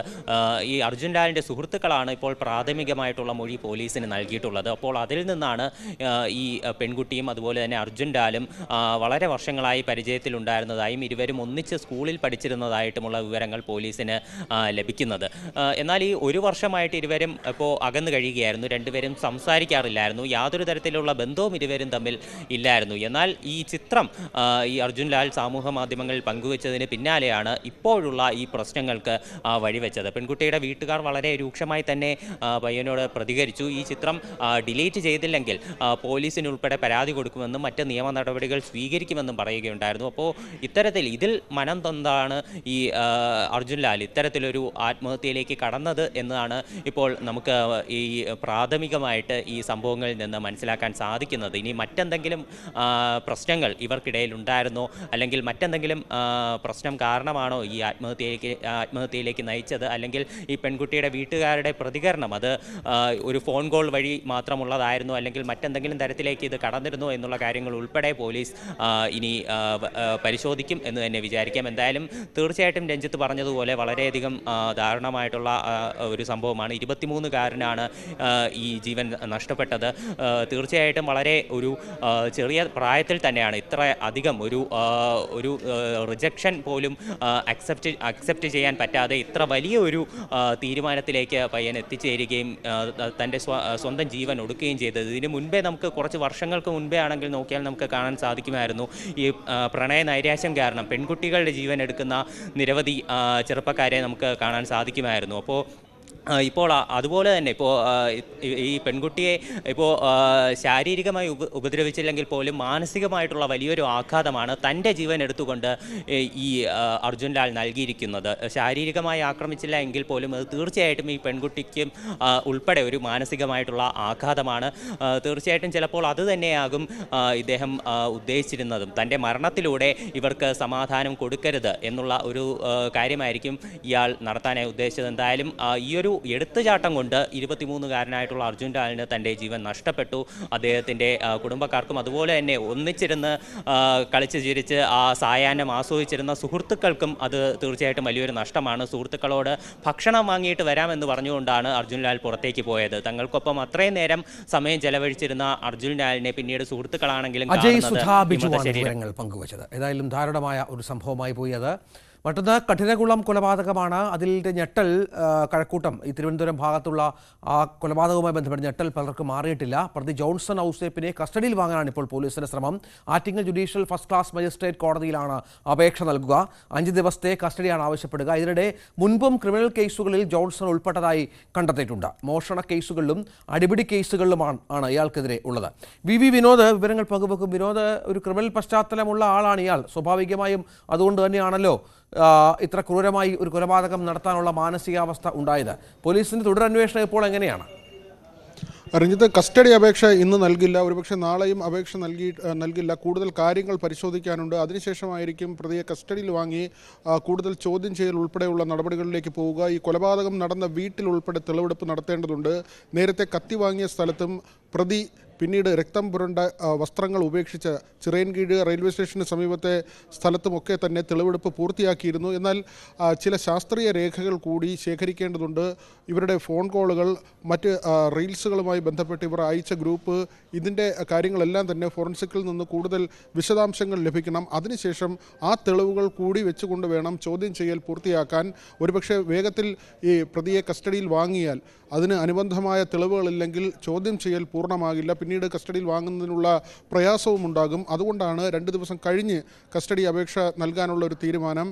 ഈ അർജുൻ ലാലിൻ്റെ സുഹൃത്തുക്കളാണ് ഇപ്പോൾ പ്രാഥമികമായിട്ടുള്ള മൊഴി പോലീസിന് നൽകിയിട്ടുള്ളത്. അപ്പോൾ അതിൽ നിന്നാണ് ഈ പെൺകുട്ടിയും അതുപോലെ തന്നെ അർജുൻ ലാലും വളരെ വർഷങ്ങളായി പരിചയത്തിലുണ്ടായിരുന്നതായും ഇരുവരും ഒന്നിച്ച് സ്കൂളിൽ പഠിച്ചിരുന്നതായിട്ടുമുള്ള വിവരങ്ങൾ പോലീസിന് ലഭിക്കുന്നത്. എന്നാൽ ഈ ഒരു വർഷമായിട്ട് ഇരുവരും ഇപ്പോൾ അകന്നു കഴിയുകയായിരുന്നു. രണ്ടുപേരും സംസാരിക്കാറില്ലായിരുന്നു. യാതൊരു തരത്തിലുള്ള ബന്ധവും ഇരുവരും തമ്മിൽ ഇല്ലായിരുന്നു. എന്നാൽ ഈ ചിത്രം ഈ അർജുൻ ലാൽ സമൂഹ മാധ്യമങ്ങളിൽ പങ്കുവച്ചതിന് പിന്നാലെയാണ് ഇപ്പോഴുള്ള ഈ പ്രശ്നങ്ങൾക്ക് വഴിവെച്ചത്. പെൺകുട്ടിയുടെ വീട്ടുകാർ വളരെ രൂക്ഷമായി തന്നെ പയ്യനോട് പ്രതികരിച്ചു. ഈ ചിത്രം ഡിലീറ്റ് ചെയ്തില്ലെങ്കിൽ പോലീസിനുൾപ്പെടെ പരാതി കൊടുക്കുമെന്നും മറ്റ് നിയമ നടപടികൾ സ്വീകരിക്കുമെന്നും പറയുകയുണ്ടായിരുന്നു. അപ്പോൾ ഇതിൽ മനം തൊന്താണ് ഈ അർജുൻ ലാൽ ഇത്തരത്തിലൊരു ആത്മഹത്യയിലേക്ക് കടന്നത് എന്നാണ് ഇപ്പോൾ നമുക്ക് ഈ പ്രാഥമികമായിട്ട് ഈ സംഭവങ്ങളിൽ നിന്ന് മനസ്സിലാക്കാൻ സാധിക്കുന്നത്. ഇനി മറ്റെന്തെങ്കിലും പ്രശ്നങ്ങൾ ഇവർക്കിടയിൽ ഉണ്ടായിരുന്നോ, അല്ലെങ്കിൽ മറ്റെന്തെങ്കിലും പ്രശ്നം കാരണമാണോ ഈ ആത്മഹത്യയിലേക്ക് നയിച്ചത്, അല്ലെങ്കിൽ ഈ പെൺകുട്ടിയുടെ വീട്ടുകാരുടെ പ്രതികരണം അത് ഒരു ഫോൺ കോൾ വഴി മാത്രമുള്ളതായിരുന്നോ, അല്ലെങ്കിൽ മറ്റെന്തെങ്കിലും തരത്തിലേക്ക് ഇത് കടന്നിരുന്നോ എന്നുള്ള കാര്യങ്ങൾ ഉൾപ്പെടെ പോലീസ് ഇനി പരിശോധിക്കും എന്ന് തന്നെ വിചാരിക്കാം. എന്തായാലും തീർച്ചയായിട്ടും രഞ്ജിത്ത് പറഞ്ഞതുപോലെ വളരെയധികം ദാരുണമായിട്ടുള്ള ഒരു സംഭവമാണ്. 23-കാരനാണ് ഈ ജീവൻ നഷ്ടപ്പെട്ടത്. തീർച്ചയായിട്ടും വളരെ ഒരു ചെറിയ പ്രായത്തിൽ തന്നെയാണ് ഇത്ര അധികം ഒരു റിജക്ഷൻ പോലും അക്സെപ്റ്റ് ചെയ്യാൻ പറ്റാതെ ഇത്ര വലിയ ഒരു തീരുമാനത്തിലേക്ക് പയ്യൻ എത്തിച്ചേരുകയും തൻ്റെ സ്വന്തം ജീവൻ ഒടുക്കുകയും ചെയ്തത്. ഇതിന് മുൻപേ നമുക്ക് കുറച്ച് വർഷങ്ങൾക്ക് മുൻപേ ആണെങ്കിൽ നോക്കിയാൽ നമുക്ക് കാണാൻ സാധിക്കുമായിരുന്നു ഈ പ്രണയ നൈരാശ്യം കാരണം പെൺകുട്ടികളുടെ ജീവൻ എടുക്കുന്ന നിരവധി ചെറുപ്പക്കാരെ നമുക്ക് കാണാൻ സാധിക്കുമായിരുന്നു. ഇപ്പോൾ അതുപോലെ തന്നെ ഇപ്പോൾ ഈ പെൺകുട്ടിയെ ഇപ്പോൾ ശാരീരികമായി ഉപദ്രവിച്ചില്ലെങ്കിൽ പോലും മാനസികമായിട്ടുള്ള വലിയൊരു ആഘാതമാണ് തൻ്റെ ജീവൻ എടുത്തുകൊണ്ട് ഈ അർജുൻ ലാൽ നൽകിയിരിക്കുന്നത്. ശാരീരികമായി ആക്രമിച്ചില്ല എങ്കിൽ പോലും അത് തീർച്ചയായിട്ടും ഈ പെൺകുട്ടിക്കും ഉൾപ്പെടെ ഒരു മാനസികമായിട്ടുള്ള ആഘാതമാണ്. തീർച്ചയായിട്ടും ചിലപ്പോൾ അത് തന്നെയാകും ഇദ്ദേഹം ഉദ്ദേശിച്ചിരുന്നതും. തൻ്റെ മരണത്തിലൂടെ ഇവർക്ക് സമാധാനം കൊടുക്കരുത് എന്നുള്ള ഒരു കാര്യമായിരിക്കും ഇയാൾ നടത്താനായി ഉദ്ദേശിച്ചത്. എന്തായാലും ഈ ഒരു എടുത്തുചാട്ടം കൊണ്ട് 23-കാരനായിട്ടുള്ള അർജുൻ ലാലിന് തൻ്റെ ജീവൻ നഷ്ടപ്പെട്ടു. അദ്ദേഹത്തിൻ്റെ കുടുംബക്കാർക്കും അതുപോലെ തന്നെ ഒന്നിച്ചിരുന്ന് കളിച്ച് ചിരിച്ച് ആ സായാഹ്നം ആസ്വദിച്ചിരുന്ന സുഹൃത്തുക്കൾക്കും അത് തീർച്ചയായിട്ടും വലിയൊരു നഷ്ടമാണ്. സുഹൃത്തുക്കളോട് ഭക്ഷണം വാങ്ങിയിട്ട് വരാമെന്ന് പറഞ്ഞുകൊണ്ടാണ് അർജുൻ ലാൽ പുറത്തേക്ക് പോയത്. തങ്ങൾക്കൊപ്പം അത്രയും നേരം സമയം ചെലവഴിച്ചിരുന്ന അർജുൻ ലാലിനെ പിന്നീട് സുഹൃത്തുക്കളാണെങ്കിലും പങ്കുവച്ചത്. ഏതായാലും ധാരുണമായ ഒരു സംഭവമായി പോയി അത്. മറ്റൊന്ന് കഠിനകുളം കൊലപാതകമാണ്. അതിൻ്റെ ഞെട്ടൽ കഴക്കൂട്ടം ഈ തിരുവനന്തപുരം ഭാഗത്തുള്ള ആ കൊലപാതകവുമായി ബന്ധപ്പെട്ട് ഞെട്ടൽ പലർക്കും മാറിയിട്ടില്ല. പ്രതി ജോൺസൺ ഔസേപ്പിനെ കസ്റ്റഡിയിൽ വാങ്ങാനാണ് ഇപ്പോൾ പോലീസിന്റെ ശ്രമം. Attingal judicial first class magistrate കോടതിയിലാണ് അപേക്ഷ നൽകുക. 5 ദിവസത്തെ കസ്റ്റഡിയാണ് ആവശ്യപ്പെടുക. ഇതിനിടെ മുൻപും ക്രിമിനൽ കേസുകളിൽ ജോൺസൺ ഉൾപ്പെട്ടതായി കണ്ടെത്തിയിട്ടുണ്ട്. മോഷണ കേസുകളിലും അടിപിടി കേസുകളിലുമാണ് ഇയാൾക്കെതിരെ ഉള്ളത്. വി വിനോദ് വിവരങ്ങൾ പങ്കുവെക്കും. വിനോദ്, ഒരു ക്രിമിനൽ പശ്ചാത്തലമുള്ള ആളാണ് ഇയാൾ. സ്വാഭാവികമായും അതുകൊണ്ട് തന്നെയാണല്ലോ ഇത്ര ക്രൂരമായി ഒരു കൊലപാതകം നടത്താനുള്ള മാനസികാവസ്ഥ ഉണ്ടായത്. പോലീസിന്റെ തുടരന്വേഷണം ഇപ്പോൾ എങ്ങനെയാണ്? രഞ്ജിത്ത്, കസ്റ്റഡി അപേക്ഷ ഇന്ന് നൽകില്ല, ഒരുപക്ഷെ നാളെയും അപേക്ഷ നൽകില്ല. കൂടുതൽ കാര്യങ്ങൾ പരിശോധിക്കാനുണ്ട്. അതിനുശേഷമായിരിക്കും പ്രതിയെ കസ്റ്റഡിയിൽ വാങ്ങി കൂടുതൽ ചോദ്യം ചെയ്യൽ ഉൾപ്പെടെയുള്ള നടപടികളിലേക്ക് പോവുക. ഈ കൊലപാതകം നടന്ന വീട്ടിൽ ഉൾപ്പെടെ തെളിവെടുപ്പ് നടത്തേണ്ടതുണ്ട്. നേരത്തെ കത്തി വാങ്ങിയ സ്ഥലത്തും പ്രതി പിന്നീട് രക്തം പുരണ്ട വസ്ത്രങ്ങൾ ഉപേക്ഷിച്ച ചിറയൻകീഴ് റെയിൽവേ സ്റ്റേഷന് സമീപത്തെ സ്ഥലത്തുമൊക്കെ തന്നെ തെളിവെടുപ്പ് പൂർത്തിയാക്കിയിരുന്നു. എന്നാൽ ചില ശാസ്ത്രീയ രേഖകൾ കൂടി ശേഖരിക്കേണ്ടതുണ്ട്. ഇവരുടെ ഫോൺ കോളുകൾ, മറ്റ് റീൽസുകളുമായി ബന്ധപ്പെട്ട് ഇവർ അയച്ച ഗ്രൂപ്പ്, ഇതിൻ്റെ കാര്യങ്ങളെല്ലാം തന്നെ ഫോറൻസിക്കിൽ നിന്ന് കൂടുതൽ വിശദാംശങ്ങൾ ലഭിക്കണം. അതിനുശേഷം ആ തെളിവുകൾ കൂടി വെച്ചുകൊണ്ട് വേണം ചോദ്യം ചെയ്യൽ പൂർത്തിയാക്കാൻ. ഒരുപക്ഷെ വേഗത്തിൽ ഈ പ്രതിയെ കസ്റ്റഡിയിൽ വാങ്ങിയാൽ അതിന് അനുബന്ധമായ തെളിവുകളില്ലെങ്കിൽ ചോദ്യം ചെയ്യൽ പൂർണ്ണമാകില്ല. പിന്നീട് കസ്റ്റഡിയിൽ വാങ്ങുന്നതിനുള്ള പ്രയാസവും ഉണ്ടാകും. അതുകൊണ്ടാണ് 2 ദിവസം കഴിഞ്ഞ് കസ്റ്റഡി അപേക്ഷ നൽകാനുള്ള ഒരു തീരുമാനം.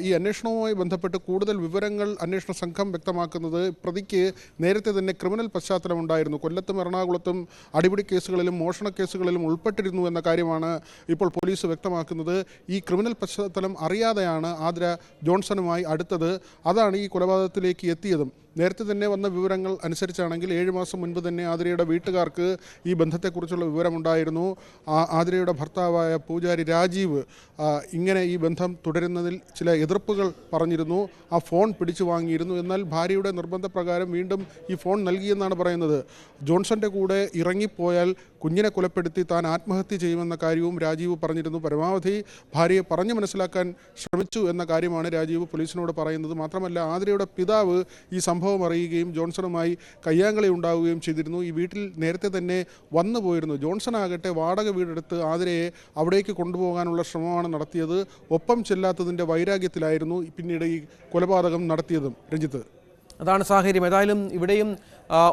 ഈ അന്വേഷണവുമായി ബന്ധപ്പെട്ട് കൂടുതൽ വിവരങ്ങൾ അന്വേഷണ സംഘം വ്യക്തമാക്കുന്നത് പ്രതിക്ക് നേരത്തെ തന്നെ ക്രിമിനൽ പശ്ചാത്തലം ഉണ്ടായിരുന്നു. കൊല്ലത്തും എറണാകുളത്തും അടിപിടി കേസുകളിലും മോഷണ കേസുകളിലും ഉൾപ്പെട്ടിരുന്നു എന്ന കാര്യമാണ് ഇപ്പോൾ പോലീസ് വ്യക്തമാക്കുന്നത്. ഈ ക്രിമിനൽ പശ്ചാത്തലം അറിയാതെയാണ് ആതിര ജോൺസണുമായി അടുത്തത്. അതാണ് ഈ കൊലപാതകത്തിലേക്ക് എത്തിയതും. നേരത്തെ തന്നെ വന്ന വിവരങ്ങൾ അനുസരിച്ചാണെങ്കിൽ 7 മാസം മുൻപ് തന്നെ ആതിരയുടെ വീട്ടുകാർക്ക് ഈ ബന്ധത്തെക്കുറിച്ചുള്ള വിവരമുണ്ടായിരുന്നു. ആതിരയുടെ ഭർത്താവായ പൂജാരി രാജീവ് ഇങ്ങനെ ഈ ബന്ധം തുടരുന്നതിൽ ചില എതിർപ്പുകൾ പറഞ്ഞിരുന്നു. ആ ഫോൺ പിടിച്ചു വാങ്ങിയിരുന്നു. എന്നാൽ ഭാര്യയുടെ നിർബന്ധപ്രകാരം വീണ്ടും ഈ ഫോൺ നൽകിയെന്നാണ് പറയുന്നത്. ജോൺസന്റെ കൂടെ ഇറങ്ങിപ്പോയാൽ കുഞ്ഞിനെ കൊലപ്പെടുത്തി താൻ ആത്മഹത്യ ചെയ്യുമെന്ന കാര്യവും രാജീവ് പറഞ്ഞിരുന്നു. പരമാവധി ഭാര്യയെ പറഞ്ഞു മനസ്സിലാക്കാൻ ശ്രമിച്ചു എന്ന കാര്യമാണ് രാജീവ് പോലീസിനോട് പറയുന്നത്. മാത്രമല്ല, ആതിരയുടെ പിതാവ് ഈ സംഭവം അറിയുകയും ജോൺസണുമായി കയ്യാങ്കളി ഉണ്ടാവുകയും ചെയ്തിരുന്നു. ഈ വീട്ടിൽ നേരത്തെ തന്നെ വന്നു പോയിരുന്നു. ജോൺസൺ ആകട്ടെ വാടക വീടെടുത്ത് ആതിരയെ അവിടേക്ക് കൊണ്ടുപോകാനുള്ള ശ്രമമാണ് നടത്തിയത്. ഒപ്പം ചെല്ലാത്തതിൻ്റെ വൈരാഗ്യത്തിലായിരുന്നു പിന്നീട് ഈ കൊലപാതകം നടത്തിയതും. രഞ്ജിത്ത്, അതാണ് സാഹചര്യം. ഏതായാലും ഇവിടെയും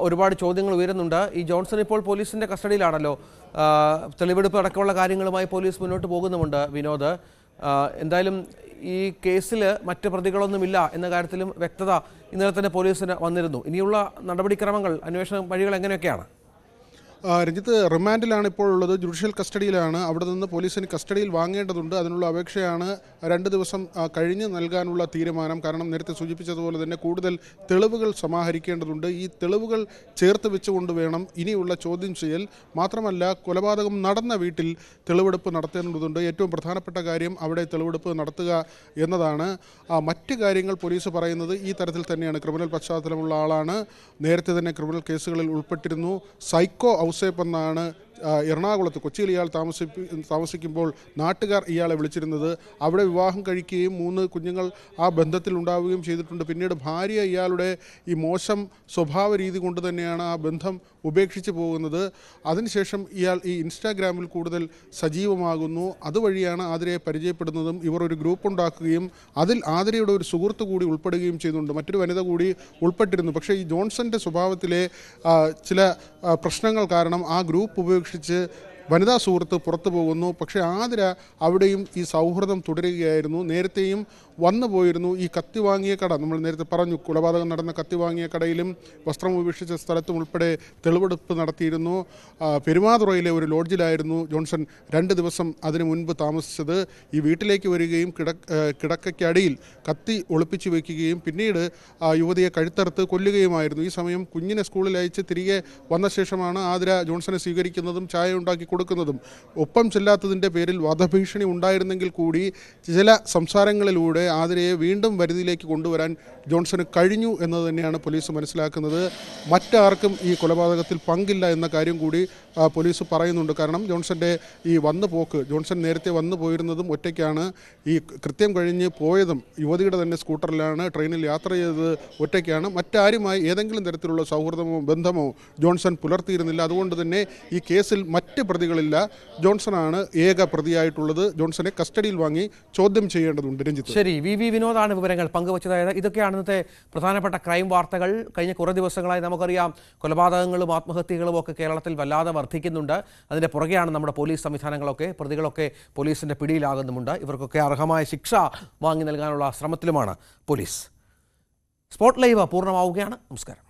ഒരുപാട് ചോദ്യങ്ങൾ ഉയരുന്നുണ്ട്. ഈ ജോൺസൺ ഇപ്പോൾ പോലീസിന്റെ കസ്റ്റഡിയിലാണല്ലോ. തെളിവെടുപ്പ് അടക്കമുള്ള കാര്യങ്ങളുമായി പോലീസ് മുന്നോട്ട് പോകുന്നുമുണ്ട്. വിനോദ്, എന്തായാലും ഈ കേസിൽ മറ്റ് പ്രതികളൊന്നുമില്ല എന്ന കാര്യത്തിലും വ്യക്തത ഇന്നലെ തന്നെ പോലീസിന് വന്നിരുന്നു. ഇനിയുള്ള നടപടിക്രമങ്ങൾ, അന്വേഷണ വഴികൾ എങ്ങനെയൊക്കെയാണ്? രഞ്ജിത്ത്, റിമാൻഡിലാണ് ഇപ്പോൾ ഉള്ളത്. ജുഡീഷ്യൽ കസ്റ്റഡിയിലാണ്. അവിടെ നിന്ന് പോലീസിന് കസ്റ്റഡിയിൽ വാങ്ങേണ്ടതുണ്ട്. അതിനുള്ള അപേക്ഷയാണ് 2 ദിവസം കഴിഞ്ഞ് നൽകാനുള്ള തീരുമാനം. കാരണം നേരത്തെ സൂചിപ്പിച്ചതുപോലെ തന്നെ കൂടുതൽ തെളിവുകൾ സമാഹരിക്കേണ്ടതുണ്ട്. ഈ തെളിവുകൾ ചേർത്ത് വെച്ചുകൊണ്ട് വേണം ഇനിയുള്ള ചോദ്യം ചെയ്യൽ. മാത്രമല്ല, കൊലപാതകം നടന്ന വീട്ടിൽ തെളിവെടുപ്പ് നടത്തേണ്ടതുണ്ട്. ഏറ്റവും പ്രധാനപ്പെട്ട കാര്യം അവിടെ തെളിവെടുപ്പ് നടത്തുക എന്നതാണ്. മറ്റ് കാര്യങ്ങൾ പോലീസ് പറയുന്നത് ഈ തരത്തിൽ തന്നെയാണ്. ക്രിമിനൽ പശ്ചാത്തലമുള്ള ആളാണ്. നേരത്തെ തന്നെ ക്രിമിനൽ കേസുകളിൽ ഉൾപ്പെട്ടിരുന്നു. സൈക്കോ ഔസേപ്പ് എന്നാണ് എറണാകുളത്ത്, കൊച്ചിയിൽ ഇയാൾ താമസിക്കുമ്പോൾ നാട്ടുകാർ ഇയാളെ വിളിച്ചിരുന്നത്. അവിടെ വിവാഹം കഴിക്കുകയും 3 കുഞ്ഞുങ്ങൾ ആ ബന്ധത്തിൽ ഉണ്ടാവുകയും ചെയ്തിട്ടുണ്ട്. പിന്നീട് ഭാര്യ ഇയാളുടെ ഈ മോശം സ്വഭാവ രീതി കൊണ്ട് തന്നെയാണ് ആ ബന്ധം ഉപേക്ഷിച്ച് പോകുന്നത്. അതിനുശേഷം ഇയാൾ ഈ ഇൻസ്റ്റാഗ്രാമിൽ കൂടുതൽ സജീവമാകുന്നു. അതുവഴിയാണ് ആതിരയെ പരിചയപ്പെടുന്നതും. ഇവർ ഒരു ഗ്രൂപ്പ് ഉണ്ടാക്കുകയും അതിൽ ആതിരയുടെ ഒരു സുഹൃത്ത് കൂടി ഉൾപ്പെടുകയും ചെയ്യുന്നുണ്ട്. മറ്റൊരു വനിത കൂടി ഉൾപ്പെട്ടിരുന്നു. പക്ഷേ ഈ ജോൺസന്റെ സ്വഭാവത്തിലെ ചില പ്രശ്നങ്ങൾ കാരണം ആ ഗ്രൂപ്പ് ഉപേക്ഷിച്ച് വനിതാ സുഹൃത്ത് പുറത്തു പോകുന്നു. പക്ഷേ ആതിര അവിടെയും ഈ സൗഹൃദം തുടരുകയായിരുന്നു. നേരത്തെയും വന്നു പോയിരുന്നു. ഈ കത്തി വാങ്ങിയ കട, നമ്മൾ നേരത്തെ പറഞ്ഞു, കൊലപാതകം നടന്ന കത്തി വാങ്ങിയ കടയിലും വസ്ത്രം ഉപേക്ഷിച്ച സ്ഥലത്തും ഉൾപ്പെടെ തെളിവെടുപ്പ് നടത്തിയിരുന്നു. പെരുമാതുറയിലെ ഒരു ലോഡ്ജിലായിരുന്നു ജോൺസൺ 2 ദിവസം അതിനു മുൻപ് താമസിച്ചത്. ഈ വീട്ടിലേക്ക് വരികയും കിടക്കയ്ക്കടിയിൽ കത്തി ഒളിപ്പിച്ചു വയ്ക്കുകയും പിന്നീട് യുവതിയെ കഴുത്തറുത്ത് കൊല്ലുകയുമായിരുന്നു. ഈ സമയം കുഞ്ഞിനെ സ്കൂളിൽ അയച്ച് തിരികെ വന്ന ശേഷമാണ് ആതിര ജോൺസനെ സ്വീകരിക്കുന്നതും ചായ ഉണ്ടാക്കി കൊടുക്കുന്നതും. ഒപ്പം ചെല്ലാത്തതിൻ്റെ പേരിൽ വധഭീഷണി ഉണ്ടായിരുന്നെങ്കിൽ കൂടി ചില സംസാരങ്ങളിലൂടെ ആതിരയെ വീണ്ടും വരുതിയിലേക്ക് കൊണ്ടുവരാൻ ജോൺസന് കഴിഞ്ഞു എന്ന് തന്നെയാണ് പോലീസ് മനസ്സിലാക്കുന്നത്. മറ്റാർക്കും ഈ കൊലപാതകത്തിൽ പങ്കില്ല എന്ന കാര്യം കൂടി പോലീസ് പറയുന്നുണ്ട്. കാരണം ജോൺസന്റെ ഈ ജോൺസൺ നേരത്തെ വന്നു പോയിരുന്നതും ഒറ്റയ്ക്കാണ്. ഈ കൃത്യം കഴിഞ്ഞ് പോയതും യുവതിയുടെ തന്നെ സ്കൂട്ടറിലാണ്. ട്രെയിനിൽ യാത്ര ചെയ്തത് ഒറ്റയ്ക്കാണ്. മറ്റാരുമായി ഏതെങ്കിലും തരത്തിലുള്ള സൗഹൃദമോ ബന്ധമോ ജോൺസൺ പുലർത്തിയിരുന്നില്ല. അതുകൊണ്ട് തന്നെ ഈ കേസിൽ മറ്റ് പ്രതികളില്ല. ജോൺസണാണ് ഏക പ്രതിയായിട്ടുള്ളത്. ജോൺസനെ കസ്റ്റഡിയിൽ വാങ്ങി ചോദ്യം ചെയ്യേണ്ടതുണ്ട്. രഞ്ജിത്ത്. ശരി, വി വിനോദാണ് വിവരങ്ങൾ പങ്കുവച്ചതായത്. ഇതൊക്കെയാണ് ഇന്നത്തെ പ്രധാനപ്പെട്ട ക്രൈം വാർത്തകൾ. കഴിഞ്ഞ കുറേ ദിവസങ്ങളായി നമുക്കറിയാം കൊലപാതകങ്ങളും ആത്മഹത്യകളും ഒക്കെ കേരളത്തിൽ വല്ലാതെ വർദ്ധിക്കുന്നുണ്ട്. അതിൻ്റെ പുറകെയാണ് നമ്മുടെ പോലീസ് സംവിധാനങ്ങളൊക്കെ. പ്രതികളൊക്കെ പോലീസിൻ്റെ പിടിയിലാകുന്നുമുണ്ട്. ഇവർക്കൊക്കെ അർഹമായ ശിക്ഷ വാങ്ങി നൽകാനുള്ള ശ്രമത്തിലുമാണ് പോലീസ്. സ്പോട്ട് ലൈവ് പൂർണ്ണമാവുകയാണ്. നമസ്കാരം.